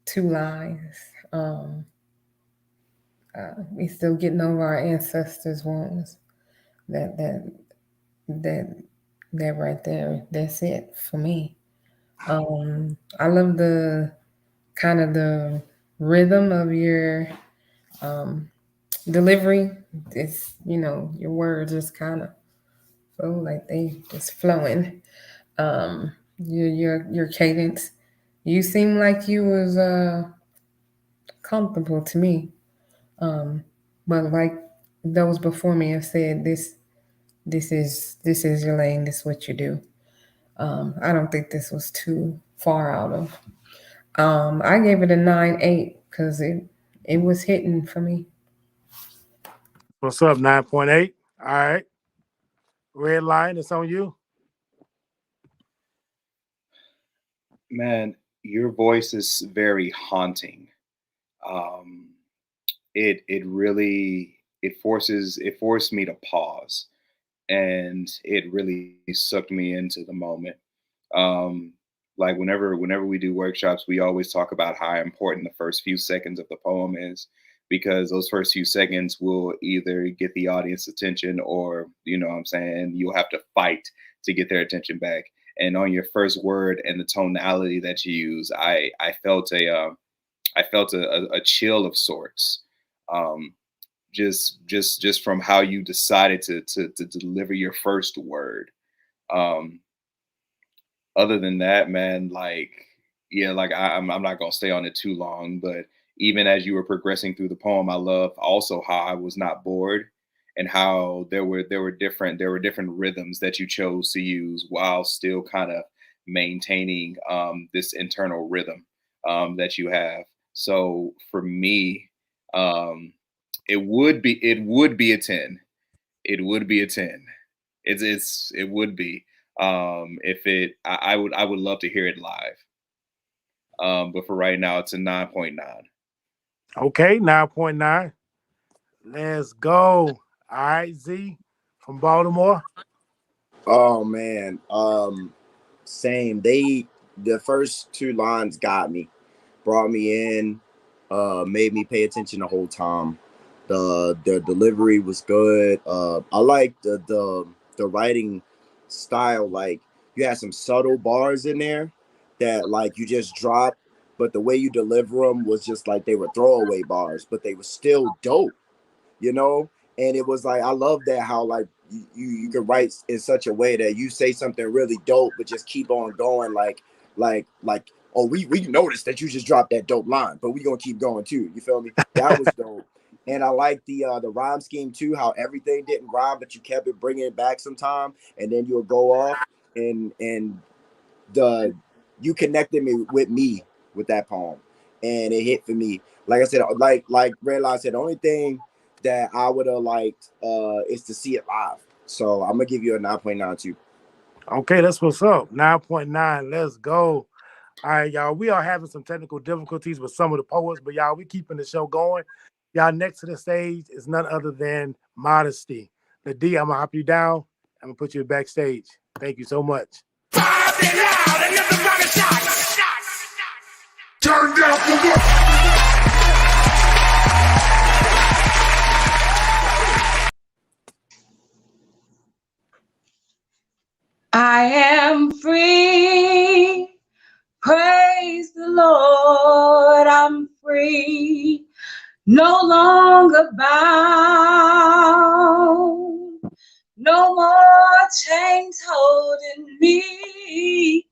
2 lines. We still getting over our ancestors' wounds. That right there. That's it for me. I love the kind of the rhythm of your delivery. It's your words just kind of flow like they just flowing. Your cadence. You seem like you was comfortable to me. But like those before me have said, this is your lane, this is what you do. I don't think this was too far out of. I gave it a 9.8 because it was hitting for me. What's up, 9.8? All right. Red Line, it's on you. Man, your voice is very haunting. It forced me to pause, and it really sucked me into the moment. Like whenever we do workshops, we always talk about how important the first few seconds of the poem is, because those first few seconds will either get the audience attention or, you'll have to fight to get their attention back. And on your first word and the tonality that you use, I felt a chill of sorts. Just from how you decided to deliver your first word. Other than that, man, I'm not gonna stay on it too long, but even as you were progressing through the poem, I love also how I was not bored, and how there were different rhythms that you chose to use while still kind of maintaining this internal rhythm that you have. So for me, it would be a 10. It would be a 10. It would be. I would love to hear it live. But for right now, it's a 9.9. Okay, 9.9. Let's go. All right, Z from Baltimore. Oh man, same. The first two lines got me, brought me in, made me pay attention the whole time. The delivery was good. I like the writing style. Like you had some subtle bars in there that like you just dropped, but the way you deliver them was just like they were throwaway bars, but they were still dope, you know. And it was like I love that how like you can write in such a way that you say something really dope, but just keep on going. Like oh, we noticed that you just dropped that dope line, but we gonna keep going too. You feel me? That was dope. And I like the rhyme scheme too, how everything didn't rhyme, but you kept it bringing it back sometime, and then you'll go off and you connected with me with that poem, and it hit for me. Like I said, like Red Light said, the only thing that I would have liked is to see it live. So I'm gonna give you a 9.9 too. Okay, that's what's up. 9.9. Let's go. All right, y'all. We are having some technical difficulties with some of the poets, but y'all, we keeping the show going. Y'all, next to the stage is none other than Modesty. The D, I'm gonna hop you down. I'm gonna put you backstage. Thank you so much. Turn down for what? I am free, praise the Lord, I'm free, no longer bound, no more chains holding me.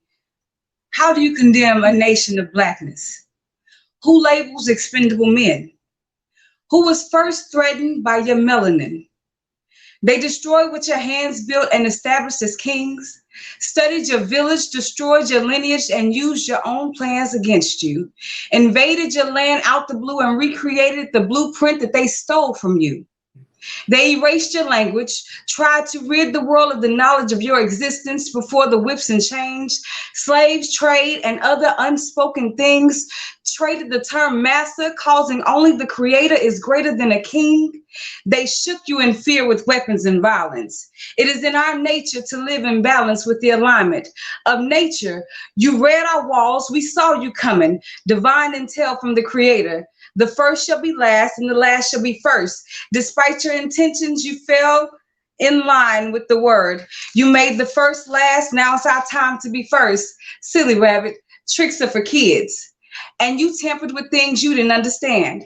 How do you condemn a nation of blackness? Who labels expendable men? Who was first threatened by your melanin? They destroyed what your hands built and established as kings, studied your village, destroyed your lineage, and used your own plans against you, invaded your land out the blue and recreated the blueprint that they stole from you. They erased your language, tried to rid the world of the knowledge of your existence before the whips and chains, slaves, trade, and other unspoken things, traded the term master, causing only the creator is greater than a king. They shook you in fear with weapons and violence. It is in our nature to live in balance with the alignment of nature. You read our walls, we saw you coming, divine intel from the creator. The first shall be last and the last shall be first. Despite your intentions, you fell in line with the word. You made the first last, now it's our time to be first. Silly rabbit, tricks are for kids. And you tampered with things you didn't understand.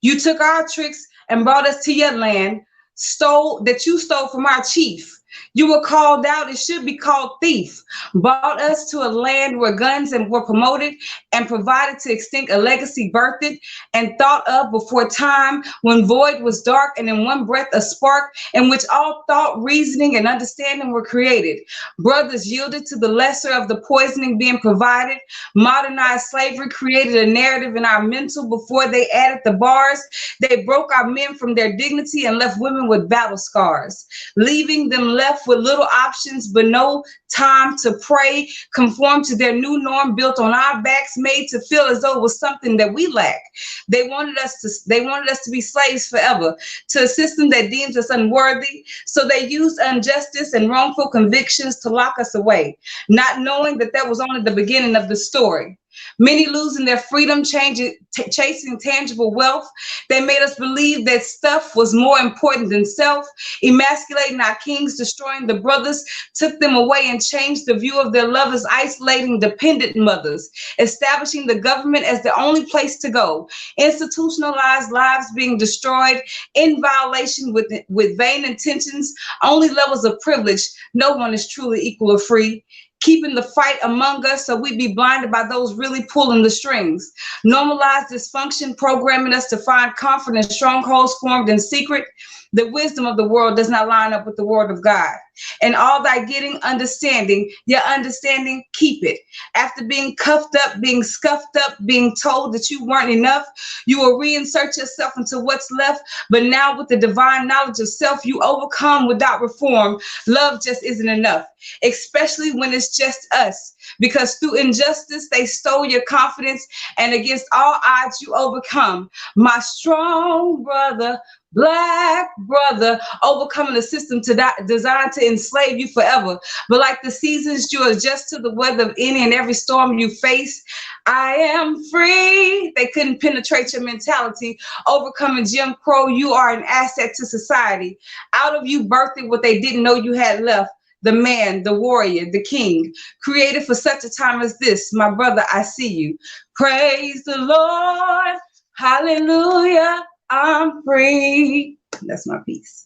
You took our tricks and brought us to your land, you stole from our chief. You were called out, it should be called thief. Brought us to a land where guns were promoted and provided to extinct a legacy birthed and thought of before time, when void was dark and in one breath a spark in which all thought, reasoning, and understanding were created. Brothers yielded to the lesser of the poisoning being provided. Modernized slavery created a narrative in our mental before they added the bars. They broke our men from their dignity and left women with battle scars, leaving them left with little options but no time to pray, conform to their new norm built on our backs, made to feel as though it was something that we lack. They wanted us to be slaves forever, to a system that deems us unworthy. So they used injustice and wrongful convictions to lock us away, not knowing that was only the beginning of the story. Many losing their freedom, chasing tangible wealth. They made us believe that stuff was more important than self, emasculating our kings, destroying the brothers, took them away and changed the view of their lovers, isolating dependent mothers, establishing the government as the only place to go, institutionalized lives being destroyed in violation with vain intentions, only levels of privilege. No one is truly equal or free. Keeping the fight among us so we'd be blinded by those really pulling the strings. Normalized dysfunction, programming us to find comfort in strongholds formed in secret. The wisdom of the world does not line up with the word of God. And all thy getting understanding, your understanding, keep it. After being cuffed up, being scuffed up, being told that you weren't enough, you will reinsert yourself into what's left. But now with the divine knowledge of self, you overcome without reform. Love just isn't enough, especially when it's just us. Because through injustice, they stole your confidence, and against all odds, you overcome. My strong brother, Black brother, overcoming the system designed to enslave you forever. But like the seasons, you adjust to the weather of any and every storm you face. I am free. They couldn't penetrate your mentality. Overcoming Jim Crow, you are an asset to society. Out of you birthing what they didn't know you had left. The man, the warrior, the king, created for such a time as this. My brother, I see you. Praise the Lord. Hallelujah. I'm free. That's my piece.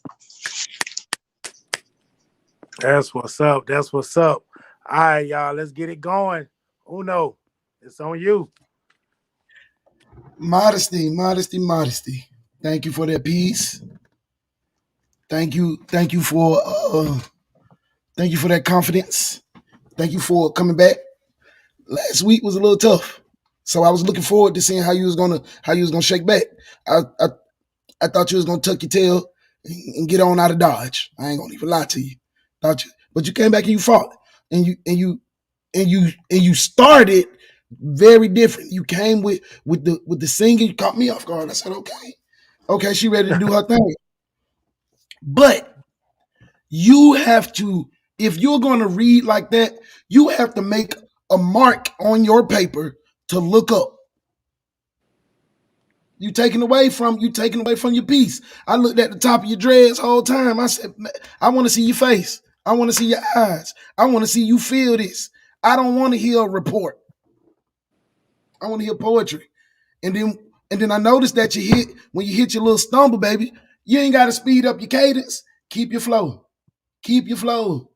That's what's up. That's what's up. All right, y'all, let's get it going. Uno, it's on you. Modesty, modesty, modesty. Thank you for that piece. Thank you for that confidence. Thank you for coming back. Last week was a little tough, so I was looking forward to seeing how you was gonna shake back. I thought you was gonna tuck your tail and get on out of Dodge. I ain't gonna even lie to you. But you came back and you fought, and you started very different. You came with the singing. You caught me off guard. I said, okay, she ready to do her thing. But you have to, if you're gonna read like that, you have to make a mark on your paper to look up. You taking away from your piece. I looked at the top of your dreads the whole time. I said, I want to see your face. I want to see your eyes. I want to see you feel this. I don't want to hear a report. I want to hear poetry. And then I noticed that when you hit your little stumble, baby, you ain't got to speed up your cadence. Keep your flow. Keep your flow.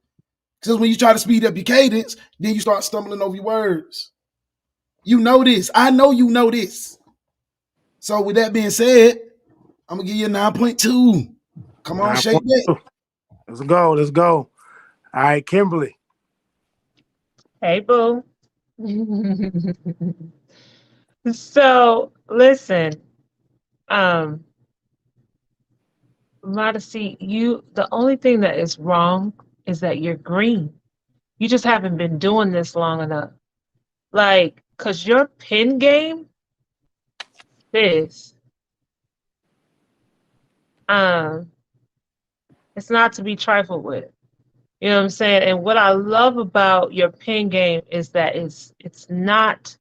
Because when you try to speed up your cadence, then you start stumbling over your words. You know this. I know you know this. So with that being said, I'm going to give you a 9.2. Come on, shake that. Let's go. Let's go. All right, Kimberly. Hey, boo. So listen, Modesty, the only thing that is wrong is that you're green. You just haven't been doing this long enough. Like, cause your pen game is it's not to be trifled with. You know what I'm saying? And what I love about your pen game is that it's not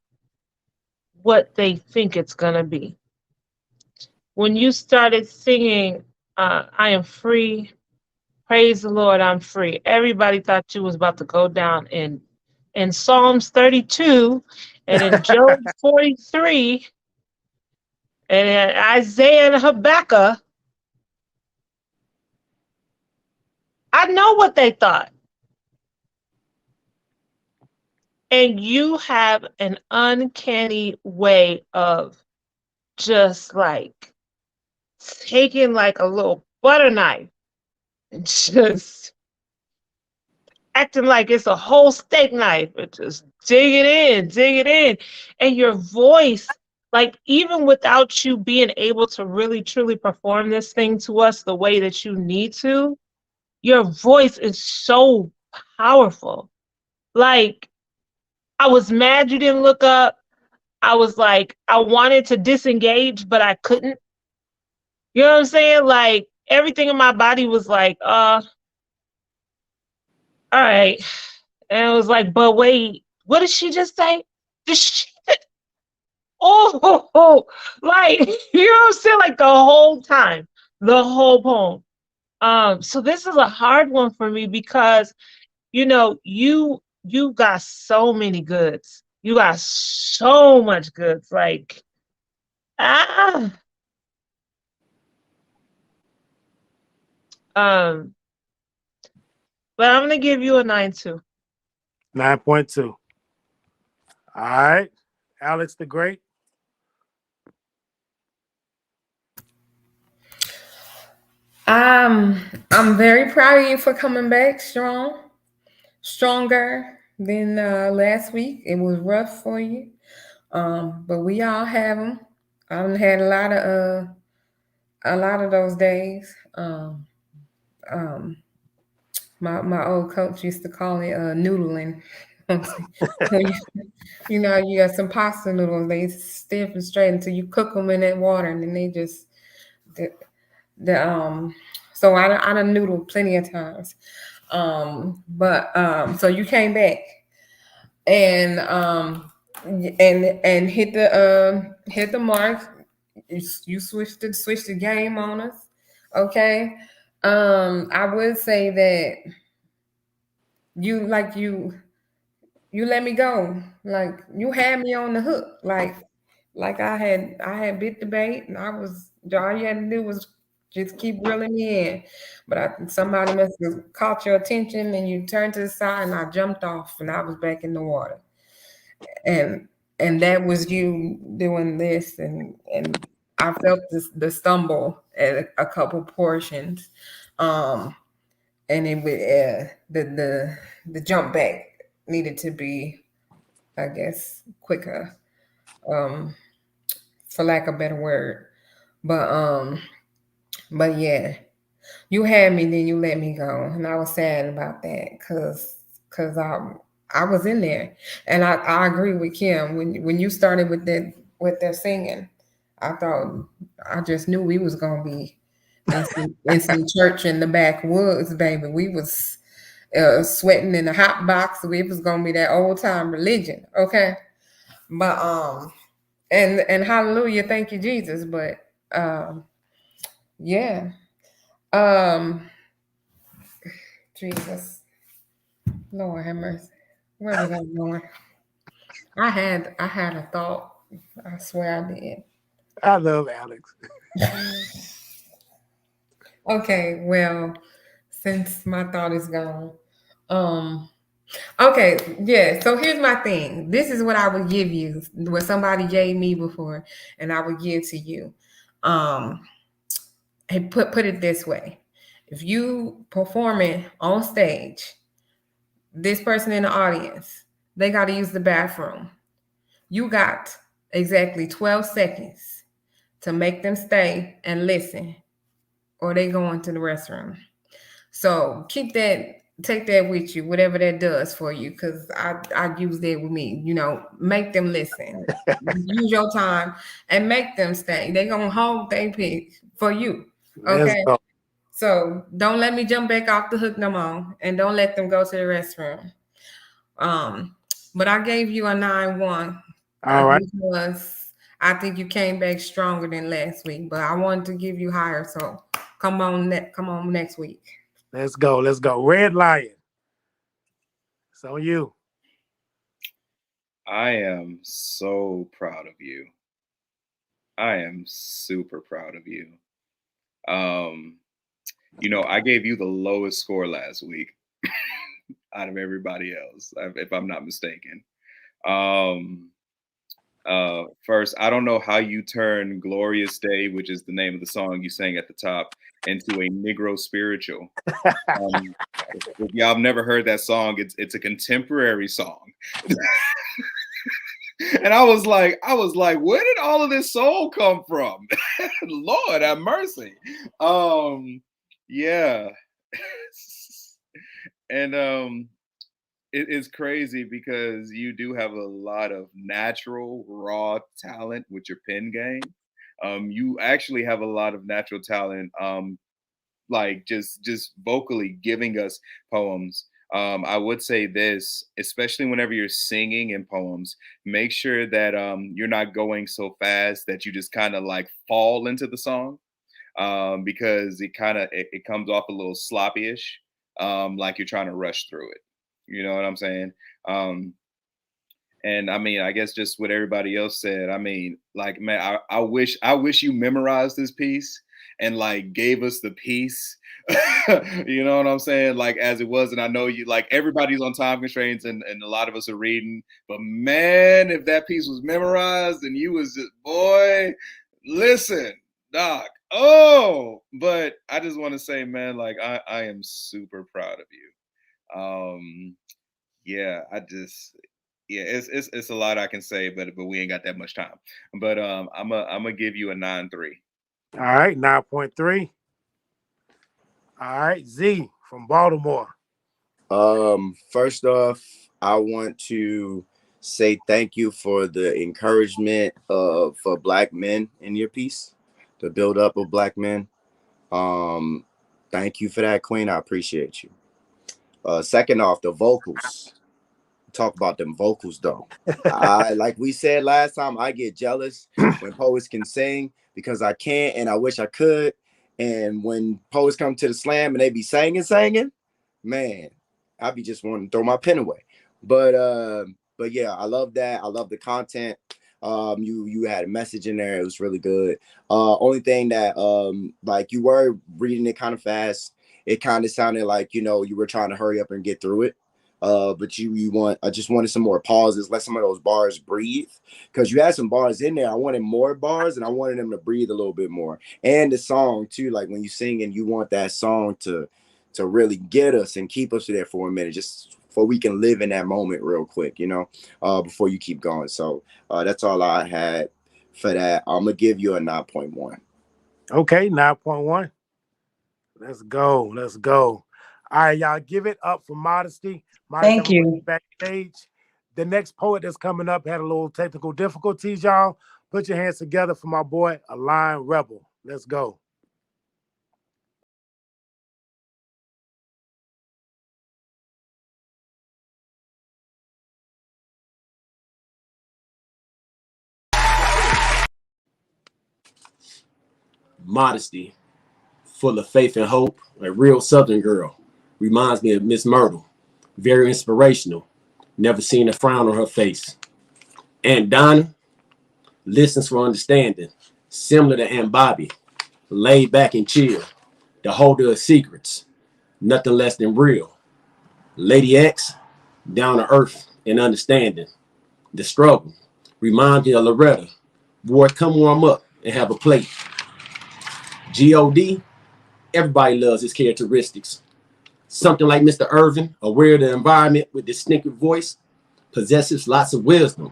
what they think it's gonna be. When you started singing I am free, praise the Lord, I'm free, everybody thought you was about to go down in Psalms 32 and in Job 43 and in Isaiah and Habakkuk. I know what they thought. And you have an uncanny way of just like taking like a little butter knife and just acting like it's a whole steak knife and just dig it in. And your voice, like even without you being able to really truly perform this thing to us the way that you need to, your voice is so powerful. Like, I was mad you didn't look up. I was like, I wanted to disengage, but I couldn't. You know what I'm saying? Like, everything in my body was like, all right. And it was like, but wait, what did she just say? Did she? Oh, like, you know what I'm saying? Like the whole time, the whole poem. So this is a hard one for me because, you know, you got so many goods. You got so much goods. Like, but I'm gonna give you a 9.2. 9.2. All right, Alex the Great. I'm very proud of you for coming back stronger than last week. It was rough for you, but we all have them. I've had a lot of those days. Um, my old coach used to call it noodling. You know, you got some pasta noodles. They stiff and straight until you cook them in that water, and then they just the. So I done noodled plenty of times. So you came back and hit the mark. You switched the game on us. Okay. I would say that you let me go. Like you had me on the hook. Like I had bit the bait, and all you had to do was just keep reeling me in. But somebody must have caught your attention, and you turned to the side, and I jumped off, and I was back in the water. And that was you doing this, and I felt the stumble at a couple portions, and it the jump back needed to be, I guess, quicker, for lack of a better word. But yeah, you had me, then you let me go, and I was sad about that because I was in there, and I agree with Kim when you started with their singing. I just knew we was gonna be in some church in the backwoods, baby. We was sweating in the hot box. We was gonna be that old time religion, okay? But and hallelujah, thank you, Jesus. But yeah. Jesus, Lord have mercy. Where was I going? I had a thought. I swear I did. I love Alex. Okay, well, since my thought is gone. Okay, yeah. So here's my thing. This is what I would give you, what somebody gave me before, and I would give to you. And put it this way. If you perform it on stage, this person in the audience, they got to use the bathroom. You got exactly 12 seconds to make them stay and listen, or they go into the restroom. So take that with you, whatever that does for you, because I use that with me. You know, make them listen. Use your time and make them stay. They're going to hold their pick for you. Okay? Let's go. So don't let me jump back off the hook no more, and don't let them go to the restroom. But I gave you a 9-1. All right. Because I think you came back stronger than last week, but I wanted to give you higher. So come on next week. Let's go. Let's go. Red Lion. So you. I am so proud of you. I am super proud of you. You know, I gave you the lowest score last week out of everybody else, if I'm not mistaken. First, I don't know how you turn Glorious Day, which is the name of the song you sang at the top, into a Negro spiritual. If y'all have never heard that song, it's a contemporary song. And I was like, where did all of this soul come from? Lord have mercy. Yeah. And it is crazy because you do have a lot of natural raw talent with your pen game. You actually have a lot of natural talent, like just vocally giving us poems. I would say this, especially whenever you're singing in poems, make sure that you're not going so fast that you just kind of like fall into the song, because it comes off a little sloppy-ish, like you're trying to rush through it. You know what I'm saying? And I mean, I guess just what everybody else said. I mean, like, man, I wish you memorized this piece and like gave us the piece. You know what I'm saying? Like as it was, and I know you like everybody's on time constraints and a lot of us are reading, but man, if that piece was memorized and you was just, boy, listen, Doc. Oh, but I just want to say, man, like I am super proud of you. Yeah, it's a lot I can say, but we ain't got that much time. But I'm gonna give you a 9-3. All right, 9.3. All right, Z from Baltimore. First off, I want to say thank you for the encouragement for Black men in your piece, the build up of Black men. Thank you for that, Queen. I appreciate you. Second off, the vocals. Talk about them vocals though. I like we said last time, I get jealous when poets can sing because I can't and I wish I could. And when poets come to the slam and they be singing, man, I be just wanting to throw my pen away. But yeah, I love that. I love the content. You had a message in there. It was really good. Only thing that like you were reading it kind of fast. It kind of sounded like, you know, you were trying to hurry up and get through it. But I just wanted some more pauses, let some of those bars breathe, because you had some bars in there. I wanted more bars and I wanted them to breathe a little bit more. And the song too, like when you sing and you want that song to really get us and keep us there for a minute, just so we can live in that moment real quick, you know, before you keep going. So that's all I had for that. I'm gonna give you a 9.1. Okay, 9.1. Let's go. Let's go. All right, y'all, give it up for Modesty. Modesty, Thank you. backstage. The next poet that's coming up had a little technical difficulties, y'all. Put your hands together for my boy, Align Rebel. Let's go. Modesty, full of faith and hope, a real Southern girl. Reminds me of Miss Myrtle. Very inspirational. Never seen a frown on her face. Aunt Donna listens for understanding. Similar to Aunt Bobby. Laid back and chill. The holder of secrets. Nothing less than real. Lady X, down to earth and understanding. The struggle. Reminds me of Loretta. Boy, come warm up and have a plate. G.O.D., everybody loves his characteristics. Something like Mr. Irvin, aware of the environment with distinctive voice, possesses lots of wisdom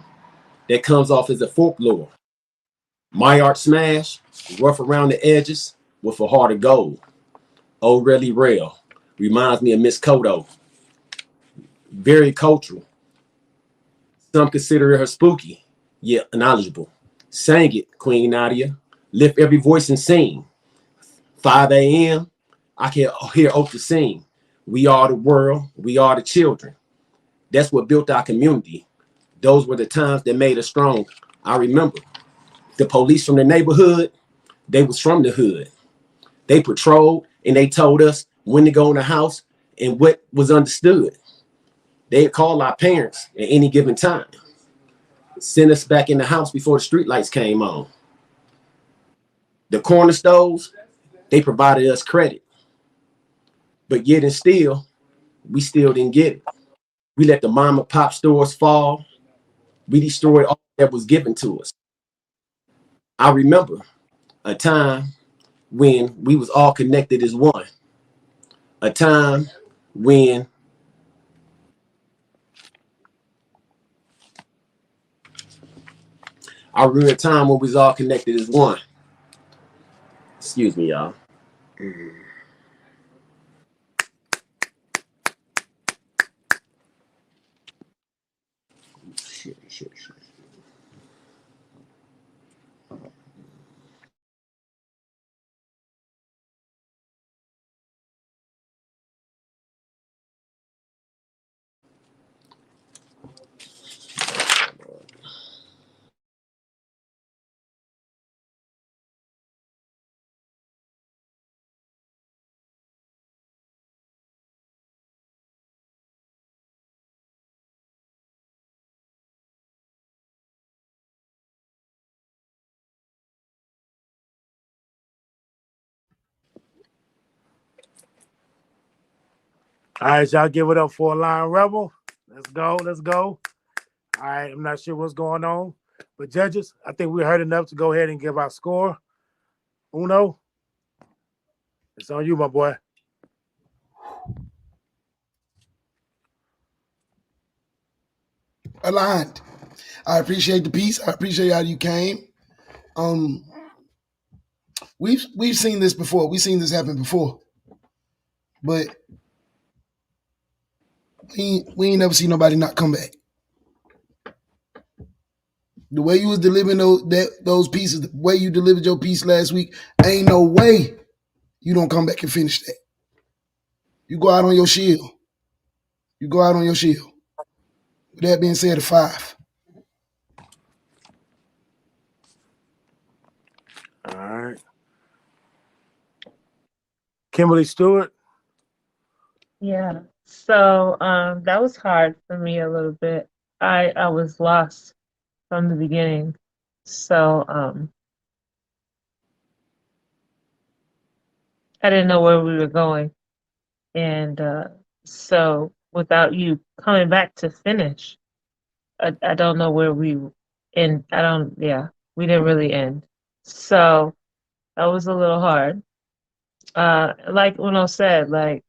that comes off as a folklore. My art smash, rough around the edges with a heart of gold. Oh, really real. Reminds me of Miss Kodo. Very cultural. Some consider her spooky, yet knowledgeable. Sang it, Queen Nadia. Lift every voice and sing. 5 a.m., I can hear Oprah sing. We are the world, we are the children. That's what built our community. Those were the times that made us strong. I remember the police from the neighborhood, they was from the hood. They patrolled and they told us when to go in the house and what was understood. They'd call our parents at any given time. Send us back in the house before the streetlights came on. The corner stores, they provided us credit. But yet and still, we still didn't get it. We let the mom and pop stores fall. We destroyed all that was given to us. I remember a time when we was all connected as one. A time when I remember a time when we was all connected as one. Excuse me, y'all. Shit. All right, y'all, give it up for Align Rebel. Let's go. Let's go. All right, I'm not sure what's going on, but judges, I think we heard enough to go ahead and give our score. Uno. It's on you, my boy. Aligned. I appreciate the piece. I appreciate how you came. We've seen this before. We've seen this happen before, but we ain't never seen nobody not come back. The way you was delivering those pieces, the way you delivered your piece last week, ain't no way you don't come back and finish that. You go out on your shield. You go out on your shield. With that being said, a 5. All right. Kimberly Stewart. Yeah. So that was hard for me a little bit. I was lost from the beginning. So I didn't know where we were going. And so without you coming back to finish, I don't know where we end. We didn't really end. So that was a little hard. Like Uno said, like,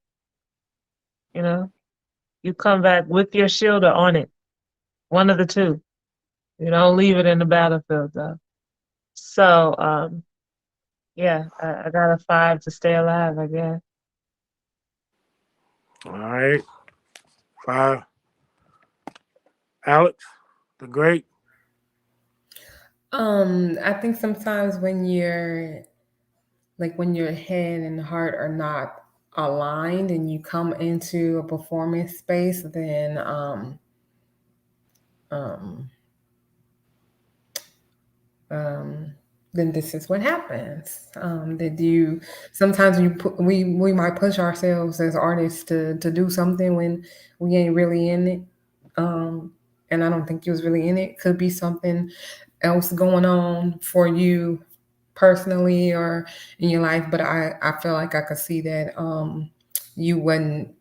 you come back with your shield or on it. One of the two. You don't leave it in the battlefield though. So I got a 5 to stay alive, I guess. All right. 5. Alex, the great. I think sometimes when your head and heart are not aligned and you come into a performance space, then then this is what happens. That you sometimes we might push ourselves as artists to do something when we ain't really in it. And I don't think you was really in it. Could be something else going on for you personally or in your life, but I feel like I could see that you wasn't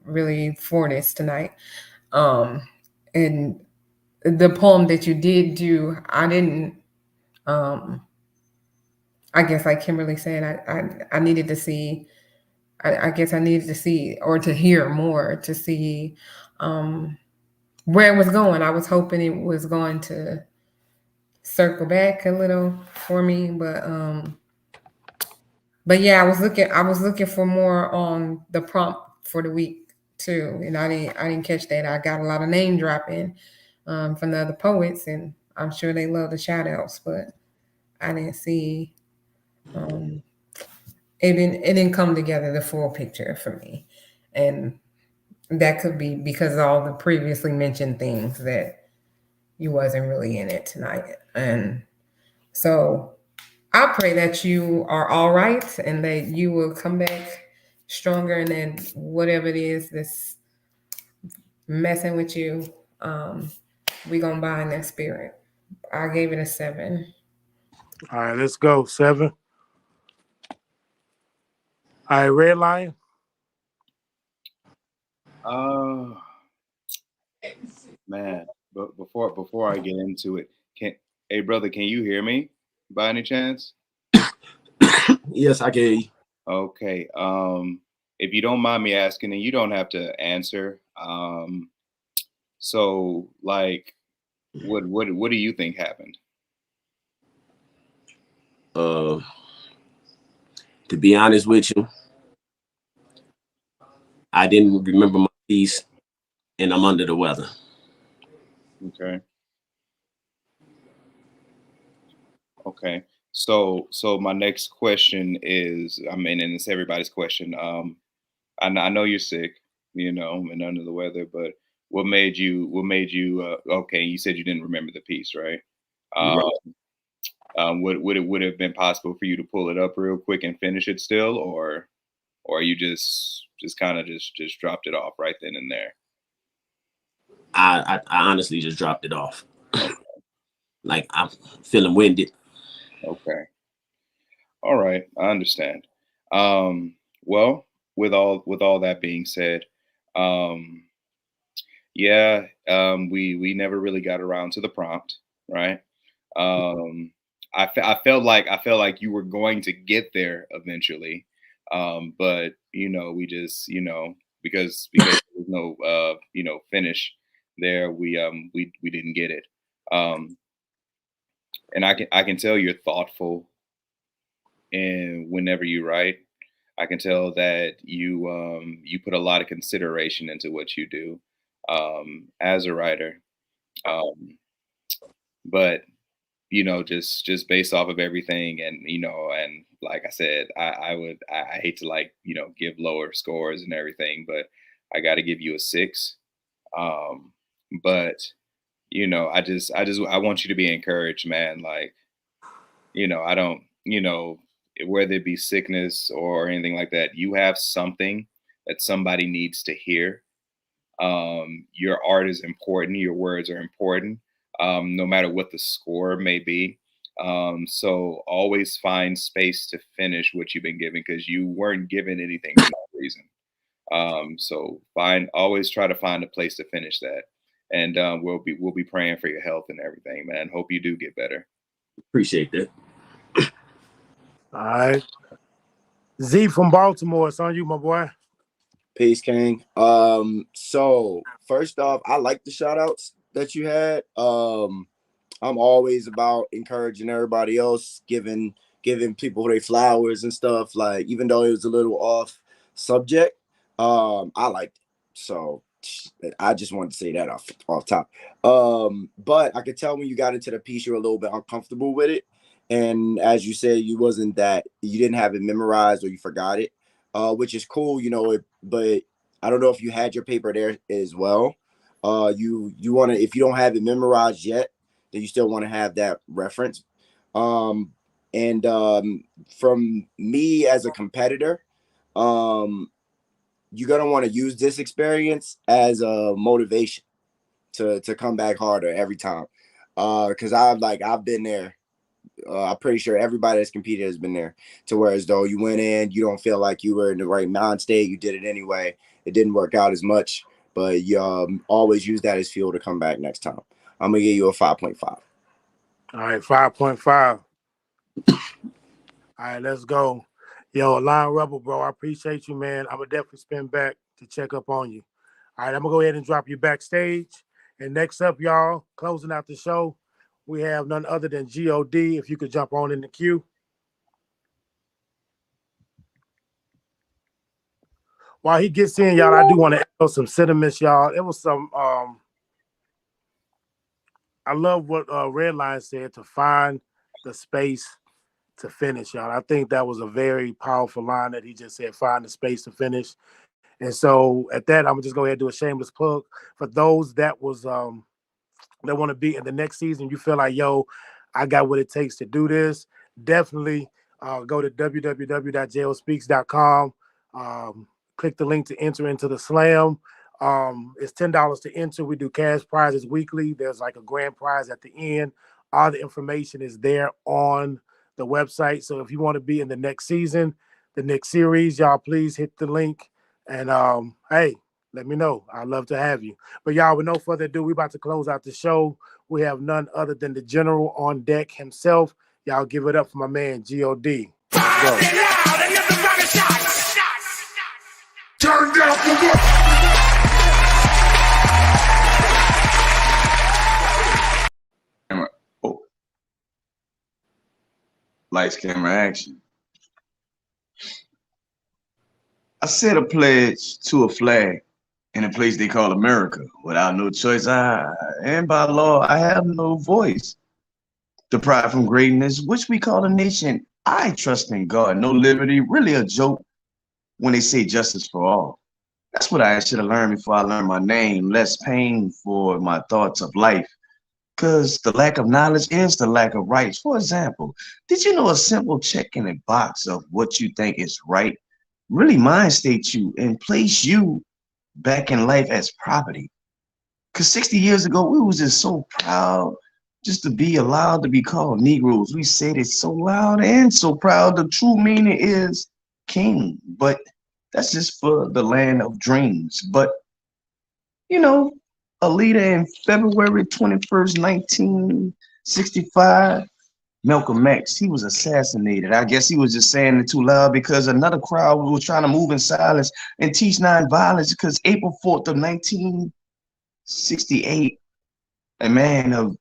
really for this tonight. And the poem that you did do, I didn't. I guess like Kimberly said, I needed to see. I guess I needed to see or to hear more to see where it was going. I was hoping it was going to circle back a little for me, but yeah, I was looking for more on the prompt for the week too, and I didn't catch that. I got a lot of name dropping from the other poets, and I'm sure they love the shout outs, but I didn't see it didn't come together the full picture for me, and that could be because of all the previously mentioned things that you wasn't really in it tonight, and so I pray that you are all right and that you will come back stronger and that whatever it is that's messing with you, we gonna bind that spirit. I gave it a 7. All right, let's go. 7. All right, Red Lion. Man, but before I get into it, hey brother, can you hear me by any chance? Yes, I can hear you. Okay. If you don't mind me asking, and you don't have to answer. So like, what do you think happened? To be honest with you, I didn't remember my piece, and I'm under the weather. Okay. Okay. So my next question is, I mean, and it's everybody's question. I know you're sick, and under the weather, but what made you? Okay, you said you didn't remember the piece, right? Right. Would it have been possible for you to pull it up real quick and finish it still, or you just kind of just dropped it off right then and there? I honestly just dropped it off. Like I'm feeling winded. Okay. All right, I understand. Well, with all that being said, we never really got around to the prompt, right? I felt like you were going to get there eventually, But we just because there's no finish there, we didn't get it. And I can tell you're thoughtful, and whenever you write, I can tell that you put a lot of consideration into what you do as a writer. But just based off of everything, and and like I said, I hate to give lower scores and everything, but I got to give you a 6. But I want you to be encouraged, man. Like, I don't, whether it be sickness or anything like that, you have something that somebody needs to hear. Your art is important. Your words are important, no matter what the score may be. So always find space to finish what you've been given, because you weren't given anything for no reason. So always try to find a place to finish that. And we'll be praying for your health and everything, man. Hope you do get better. Appreciate that. All right. Z from Baltimore, it's on you, my boy. Peace, King. So first off, I like the shout outs that you had. I'm always about encouraging everybody else, giving people their flowers and stuff. Like, even though it was a little off subject, I liked it. So I just wanted to say that off top. But I could tell when you got into the piece, you were a little bit uncomfortable with it. And as you said, you didn't have it memorized or you forgot it, which is cool, but I don't know if you had your paper there as well. You want to, if you don't have it memorized yet, then you still want to have that reference. From me as a competitor, you're going to want to use this experience as a motivation to come back harder every time. Because I've been there. I'm pretty sure everybody that's competed has been there, to where as though you went in, you don't feel like you were in the right mind state. You did it anyway. It didn't work out as much, but you always use that as fuel to come back next time. I'm going to give you a 5.5. All right, 5.5. All right, let's go. Yo, Lion Rebel, bro, I appreciate you, man. I'm going to definitely spin back to check up on you. All right, I'm going to go ahead and drop you backstage. And next up, y'all, closing out the show, we have none other than G.O.D. If you could jump on in the queue. While he gets in, y'all, I do want to echo some sentiments, y'all. It was some, I love what Redline said, to find the space to finish, y'all. I think that was a very powerful line that he just said, find the space to finish. And so at that, I'm gonna just go ahead and do a shameless plug for those that was that want to be in the next season. You feel like, yo, I got what it takes to do this. Definitely go to www.jospeaks.com. Click the link to enter into the slam. It's $10 to enter. We do cash prizes weekly. There's like a grand prize at the end. All the information is there on the website. So if you want to be in the next season, the next series, y'all please hit the link. And hey, let me know. I'd love to have you. But y'all, with no further ado, we're about to close out the show. We have none other than the general on deck himself. Y'all give it up for my man, G.O.D. Let's go. Turn down for what? Oh. Lights, camera, action. I said a pledge to a flag in a place they call America. Without no choice, and by law, I have no voice. Deprived from greatness, which we call a nation. I trust in God. No liberty, really a joke when they say justice for all. That's what I should have learned before I learned my name. Less pain for my thoughts of life. Because the lack of knowledge is the lack of rights. For example, did you know a simple check in a box of what you think is right really mind state you and place you back in life as property? Because 60 years ago, we was just so proud just to be allowed to be called Negroes. We said it so loud and so proud. The true meaning is king, but that's just for the land of dreams. But, you know, a leader in February 21st, 1965 Malcolm X, he was assassinated. I guess he was just saying it too loud because another crowd was trying to move in silence and teach nonviolence because April 4th of 1968, a man of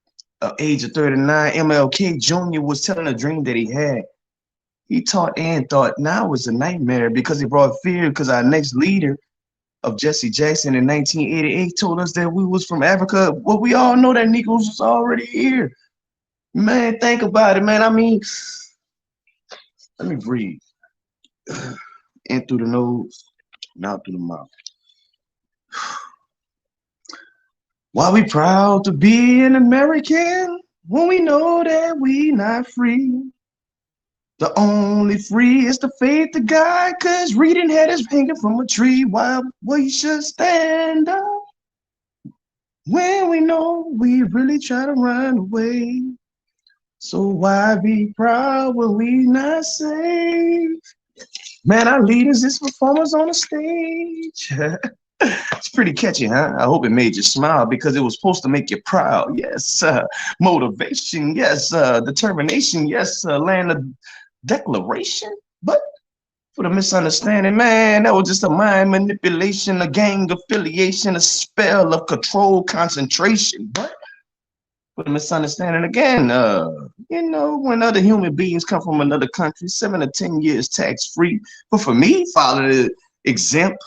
age of 39, MLK Jr. was telling a dream that he had. He taught and thought now was a nightmare because it brought fear because our next leader of Jesse Jackson in 1988 told us that we was from Africa. Well, we all know that Negroes was already here. Man, think about it, man. I mean, let me breathe. In through the nose, and out through the mouth. Why we proud to be an American when we know that we not free? The only free is the faith of God, cause reading had us hanging from a tree while we should stand up when we know we really try to run away. So why be proud when we not safe? Man, our leaders is performers on the stage. It's pretty catchy, huh? I hope it made you smile because it was supposed to make you proud. Yes, motivation. Yes, determination. Yes, land of declaration. But for the misunderstanding, man, that was just a mind manipulation, a gang affiliation, a spell of control, concentration. But for the misunderstanding again, you know, when other human beings come from another country, 7 to 10 years tax-free. But for me, follow the exempt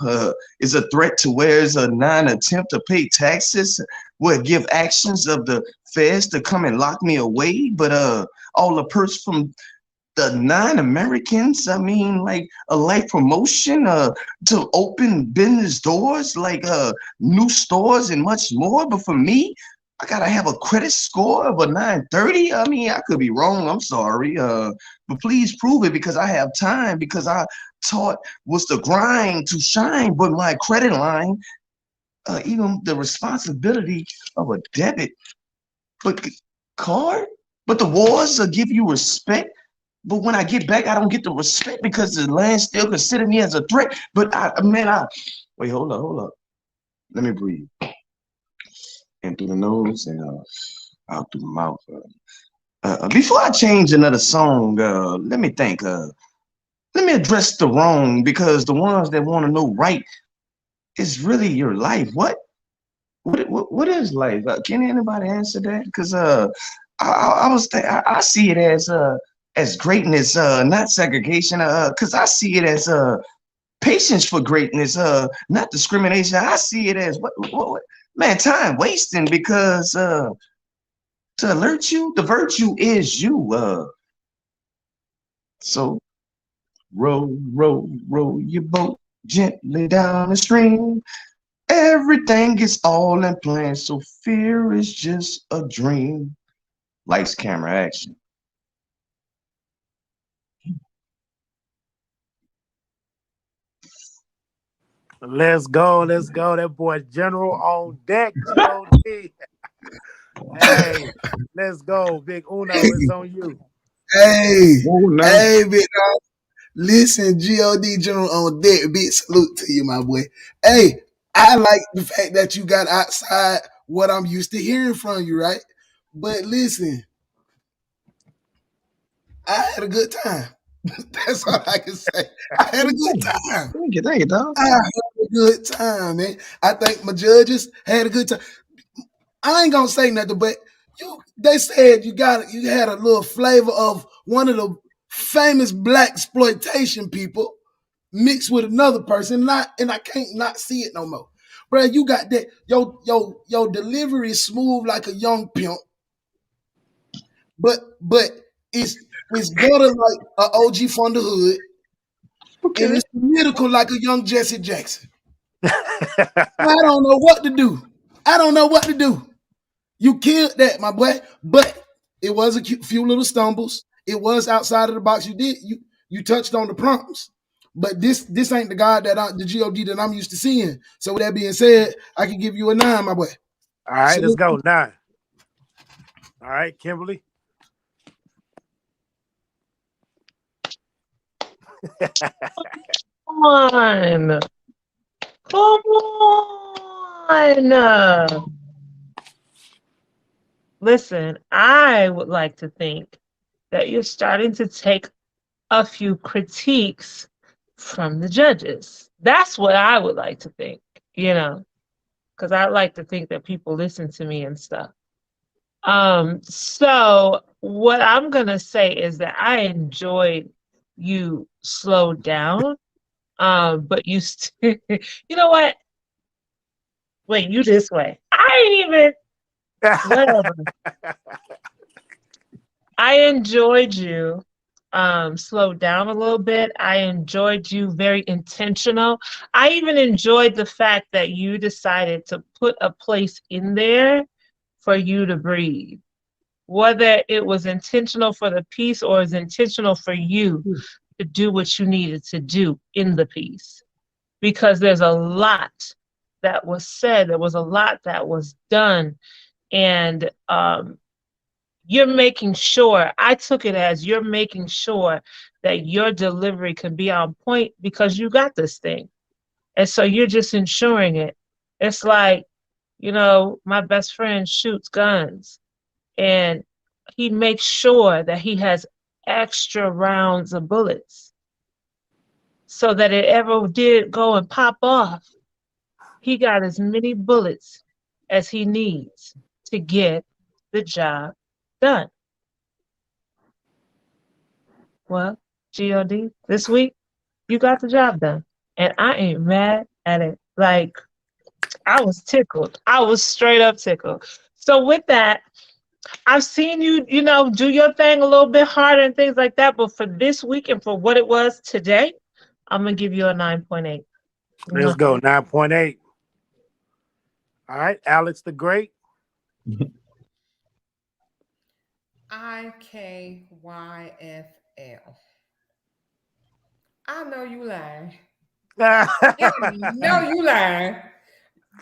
is a threat to where's a non-attempt to pay taxes, will give actions of the feds to come and lock me away. But all the perks from the non-Americans, I mean, like a life promotion to open business doors, like new stores and much more. But for me, I gotta have a credit score of a 930. I mean, I could be wrong. I'm sorry. But please prove it because I have time, because I taught was the grind to shine. But my credit line, even the responsibility of a debit, but card, but the wars give you respect. But when I get back, I don't get the respect because the land still consider me as a threat. But wait, hold up. Let me breathe. In through the nose and out through the mouth. Before I change another song, let me think. Let me address the wrong, because the ones that want to know right is really your life. What is life? Can anybody answer that? Because I see it as greatness, not segregation. Because I see it as patience for greatness, not discrimination. I see it as what man, time wasting, because to alert you, the virtue is you. So row your boat gently down the stream. Everything is all in plan, so fear is just a dream. Lights, camera, action. Let's go. That boy General on deck, G.O.D. Hey, let's go. Big Uno, it's on you. Hey, big dog. Listen, G.O.D. General on deck. Big salute to you, my boy. Hey, I like the fact that you got outside what I'm used to hearing from you, right? But listen, I had a good time. That's all I can say. I had a good time. Thank you, dog. I had a good time, man. I think my judges had a good time. I ain't gonna say nothing, but they said you had a little flavor of one of the famous black exploitation people mixed with another person, and I can't not see it no more. Bro, you got that your delivery is smooth like a young pimp, but it's gutter like an OG from the hood, and it's political like a young Jesse Jackson. I don't know what to do. You killed that, my boy. But it was a few little stumbles. It was outside of the box. You touched on the prompts. But this ain't the God the G.O.D. that I'm used to seeing. So with that being said, I can give you a 9, my boy. All right, let's go. 9. All right, Kimberly. Come on. Listen, I would like to think that you're starting to take a few critiques from the judges. That's what I would like to think, because I like to think that people listen to me and stuff. So what I'm gonna say is that I enjoyed you slowed down, but you you know what? Wait, you this way. I ain't even whatever. I enjoyed you slowed down a little bit. I enjoyed you very intentional. I even enjoyed the fact that you decided to put a place in there for you to breathe. Whether it was intentional for the piece or is intentional for you to do what you needed to do in the piece. Because there's a lot that was said, there was a lot that was done, and you're making sure, I took it as you're making sure that your delivery can be on point because you got this thing. And so you're just ensuring it. It's like, my best friend shoots guns and he makes sure that he has extra rounds of bullets so that it ever did go and pop off, he got as many bullets as he needs to get the job done. Well, God, this week, you got the job done. And I ain't mad at it. Like, I was tickled. I was straight up tickled. So with that, I've seen you, do your thing a little bit harder and things like that. But for this week and for what it was today, I'm going to give you a 9.8. Let's go, 9.8. All right, Alex the Great. IKYFL. I know you lying. No, you lying.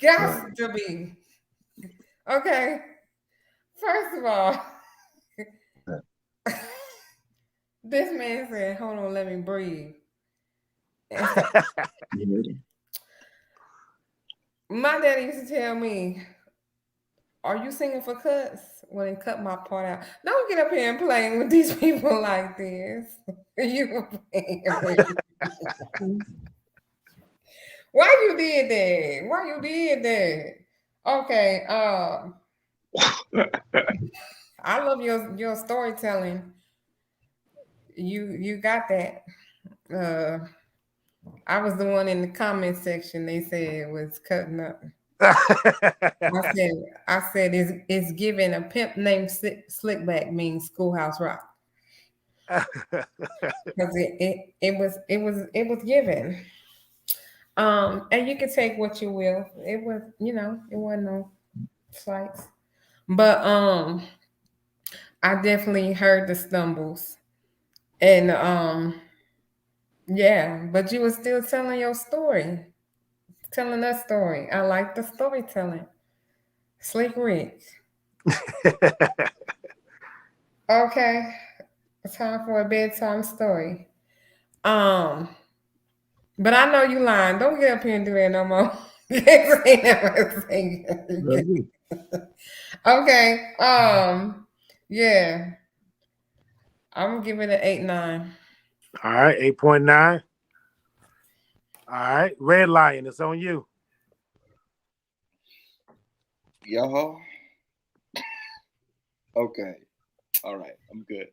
Got to be. Okay. First of all, this man said, hold on, let me breathe. My daddy used to tell me, are you singing for cuts? Well, then cut my part out. Don't get up here and playing with these people like this. Why you did that? Why you did that? Okay. I love your storytelling. You got that. I was the one in the comment section they said was cutting up. I said it's giving a pimp named Slickback means Schoolhouse Rock. Because it was given. And you can take what you will. It was, it wasn't no slights. But I definitely heard the stumbles. And yeah, but you were still telling your story. Telling that story. I like the storytelling. Slick Rick. Okay. It's time for a bedtime story. But I know you lying. Don't get up here and do that no more. Okay. Yeah. I'm gonna give it an 8.9. All right, 8.9. All right, Red Lion, it's on you. Yo. Okay. All right. I'm good.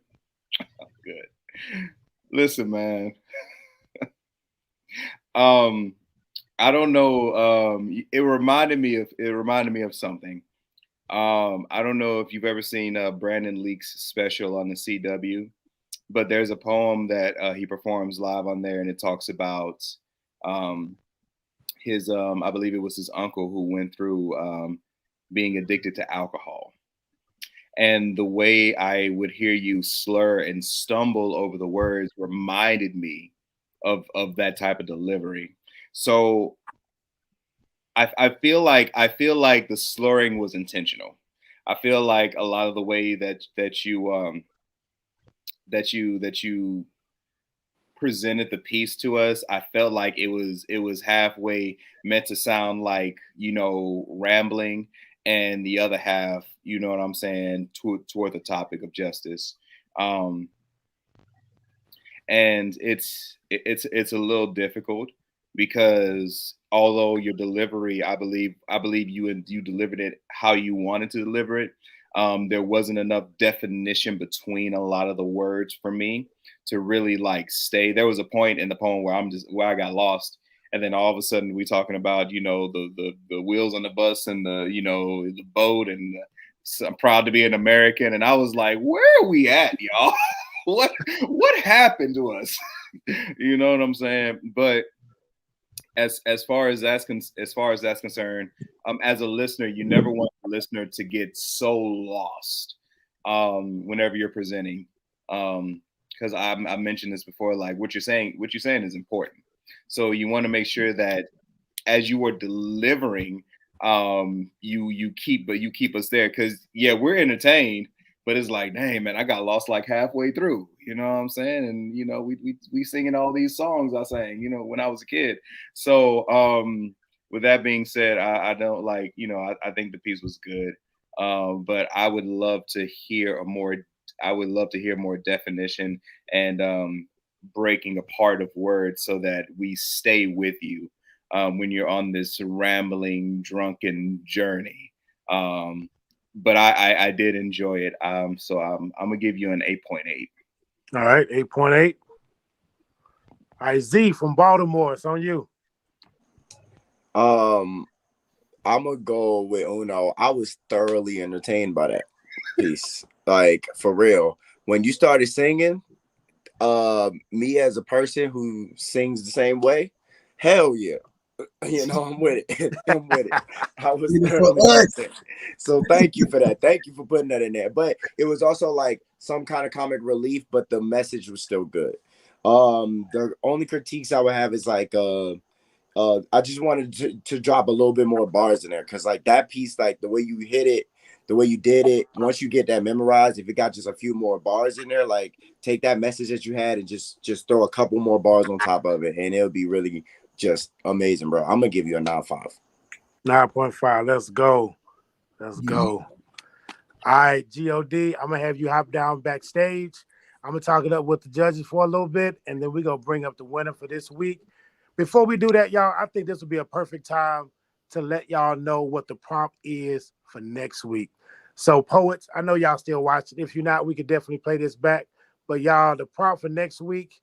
I'm good. Listen, man. I don't know. It reminded me of something. I don't know if you've ever seen Brandon Leake's special on the CW, but there's a poem that he performs live on there, and it talks about his I believe it was his uncle who went through being addicted to alcohol. And the way I would hear you slur and stumble over the words reminded me of that type of delivery. So I feel like the slurring was intentional. I feel like a lot of the way that you presented the piece to us, I felt like it was halfway meant to sound like, rambling, and the other half, you know what I'm saying, toward the topic of justice. And it's a little difficult because although your delivery, I believe you delivered it how you wanted to deliver it. There wasn't enough definition between a lot of the words for me to really like stay. There was a point in the poem where I got lost, and then all of a sudden we talking about the wheels on the bus and the boat and so I'm proud to be an American, and I was like, where are we at, y'all? what happened to us? You know what I'm saying? But as far as that's concerned, as a listener, you never want the listener to get so lost whenever you're presenting, because I mentioned this before. Like what you're saying is important. So you want to make sure that as you are delivering, you keep us there, because we're entertained, but it's like, dang man, I got lost like halfway through. You know what I'm saying? And we singing all these songs I sang, when I was a kid. So with that being said, I don't like, I think the piece was good. But I would love to hear more definition and breaking apart of words so that we stay with you when you're on this rambling, drunken journey. But I did enjoy it. So I'm gonna give you an 8.8. All right, 8.8. All right, Z from Baltimore, it's on you. I'm gonna go with Uno. I was thoroughly entertained by that piece. Like for real. When you started singing, me as a person who sings the same way, hell yeah. I'm with it. I'm with it. I was thoroughly entertained. So thank you for that. Thank you for putting that in there. But it was also like some kind of comic relief, but the message was still good. The only critiques I would have is like I just wanted to drop a little bit more bars in there, because like that piece, like the way you hit it, the way you did it, once you get that memorized, if it got just a few more bars in there, like take that message that you had and just throw a couple more bars on top of it, and it'll be really just amazing, bro. I'm gonna give you a 9.5. 9.5. Let's go. Let's go. All right, God, I'm gonna have you hop down backstage. I'm gonna talk it up with the judges for a little bit, and then we're gonna bring up the winner for this week. Before we do that, y'all, I think this would be a perfect time to let y'all know what the prompt is for next week. So, poets, I know y'all still watching. If you're not, we could definitely play this back. But y'all, the prompt for next week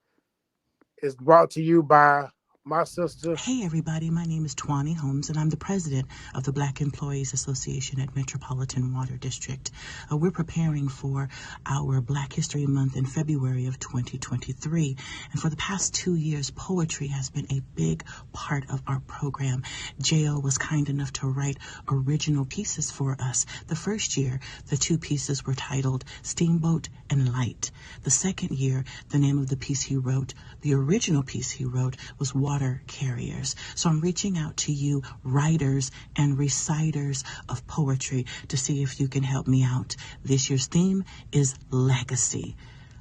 is brought to you by my sister. Hey everybody, my name is Twani Holmes and I'm the president of the Black Employees Association at Metropolitan Water District. We're preparing for our Black History Month in February of 2023. And for the past 2 years, poetry has been a big part of our program. J.O. was kind enough to write original pieces for us. The first year, the 2 pieces were titled Steamboat and Light. The second year, the name of the piece he wrote, the original piece he wrote, was Water Carriers. So I'm reaching out to you writers and reciters of poetry to see if you can help me out. This year's theme is legacy.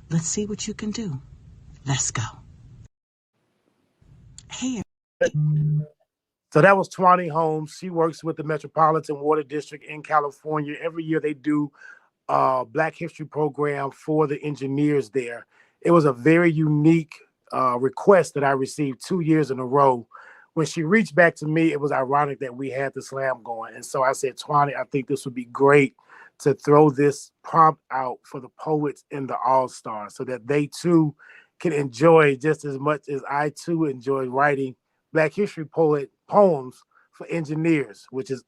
Let's see what you can do. Let's go. Hey. So that was Twani Holmes. She works with the Metropolitan Water District in California. Every year they do a Black History program for the engineers there. It was a very unique request that I received 2 years in a row. When she reached back to me, it was ironic that we had the slam going. And so I said, Twani, I think this would be great to throw this prompt out for the poets in the All-Stars so that they too can enjoy just as much as I too enjoy writing Black History poems for engineers, which is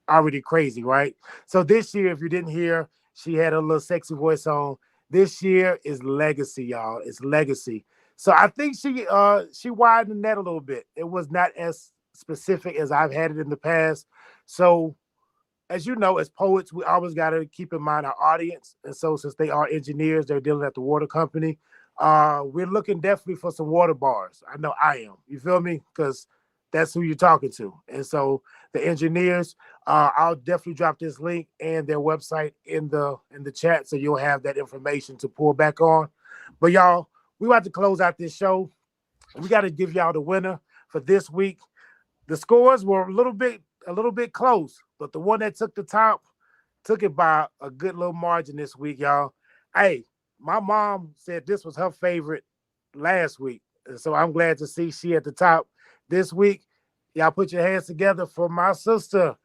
already crazy, right? So this year, if you didn't hear, she had a little sexy voice on. This year is legacy, y'all. It's legacy. So I think she widened the net a little bit. It was not as specific as I've had it in the past. So as you know, as poets, we always got to keep in mind our audience. And so since they are engineers, they're dealing at the water company. We're looking definitely for some water bars. I know I am. You feel me? Because that's who you're talking to. And so the engineers, I'll definitely drop this link and their website in the chat so you'll have that information to pull back on. But y'all, we about to close out this show. We got to give y'all the winner for this week. The scores were a little bit close, but the one that took the top took it by a good little margin this week, y'all. Hey, my mom said this was her favorite last week. And so I'm glad to see she at the top this week. Y'all put your hands together for my sister,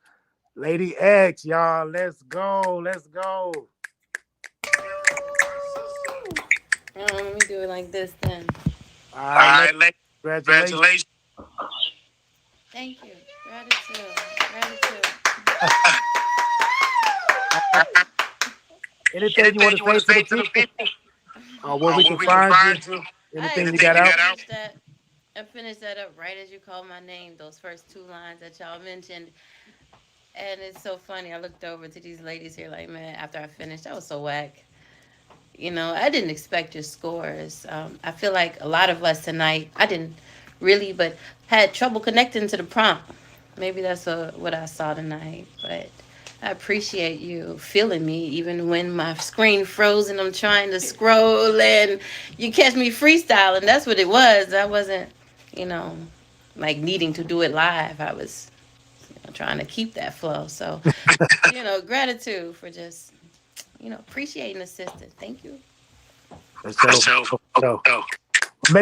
Lady X. Y'all, let's go. Let's go. Let me do it like this then. All right. Congratulations. Thank you. Gratitude. Gratitude. Anything you want to say to the people? Where we can find you? Anything you got out? I finished that up right as you called my name, those first two lines that y'all mentioned. And it's so funny. I looked over to these ladies here like, man, after I finished, that was so whack. You know, I didn't expect your scores. I feel like a lot of us tonight, I didn't really, but had trouble connecting to the prompt. Maybe that's what I saw tonight. But I appreciate you feeling me even when my screen froze and I'm trying to scroll and you catch me freestyling. That's what it was. I wasn't, like needing to do it live. I was trying to keep that flow. So, gratitude for just, appreciating the sister. Thank you. Make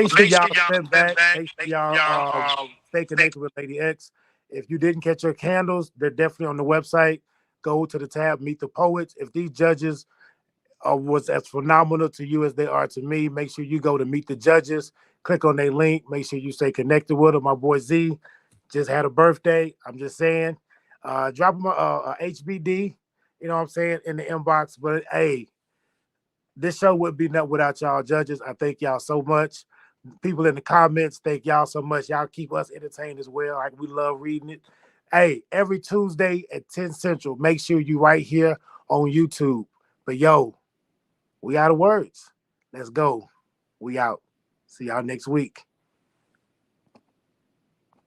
sure y'all send back. Make sure y'all stay connected with Lady X. If you didn't catch your candles, they're definitely on the website. Go to the tab, Meet the Poets. If these judges was as phenomenal to you as they are to me, make sure you go to Meet the Judges. Click on their link. Make sure you stay connected with them. My boy Z just had a birthday. I'm just saying. Drop him a HBD, you know what I'm saying, in the inbox. But, hey, this show wouldn't be nothing without y'all judges. I thank y'all so much. People in the comments, thank y'all so much. Y'all keep us entertained as well. Like, we love reading it. Hey, every Tuesday at 10 Central, make sure you right here on YouTube. But, yo, we out of words. Let's go. We out. See y'all next week.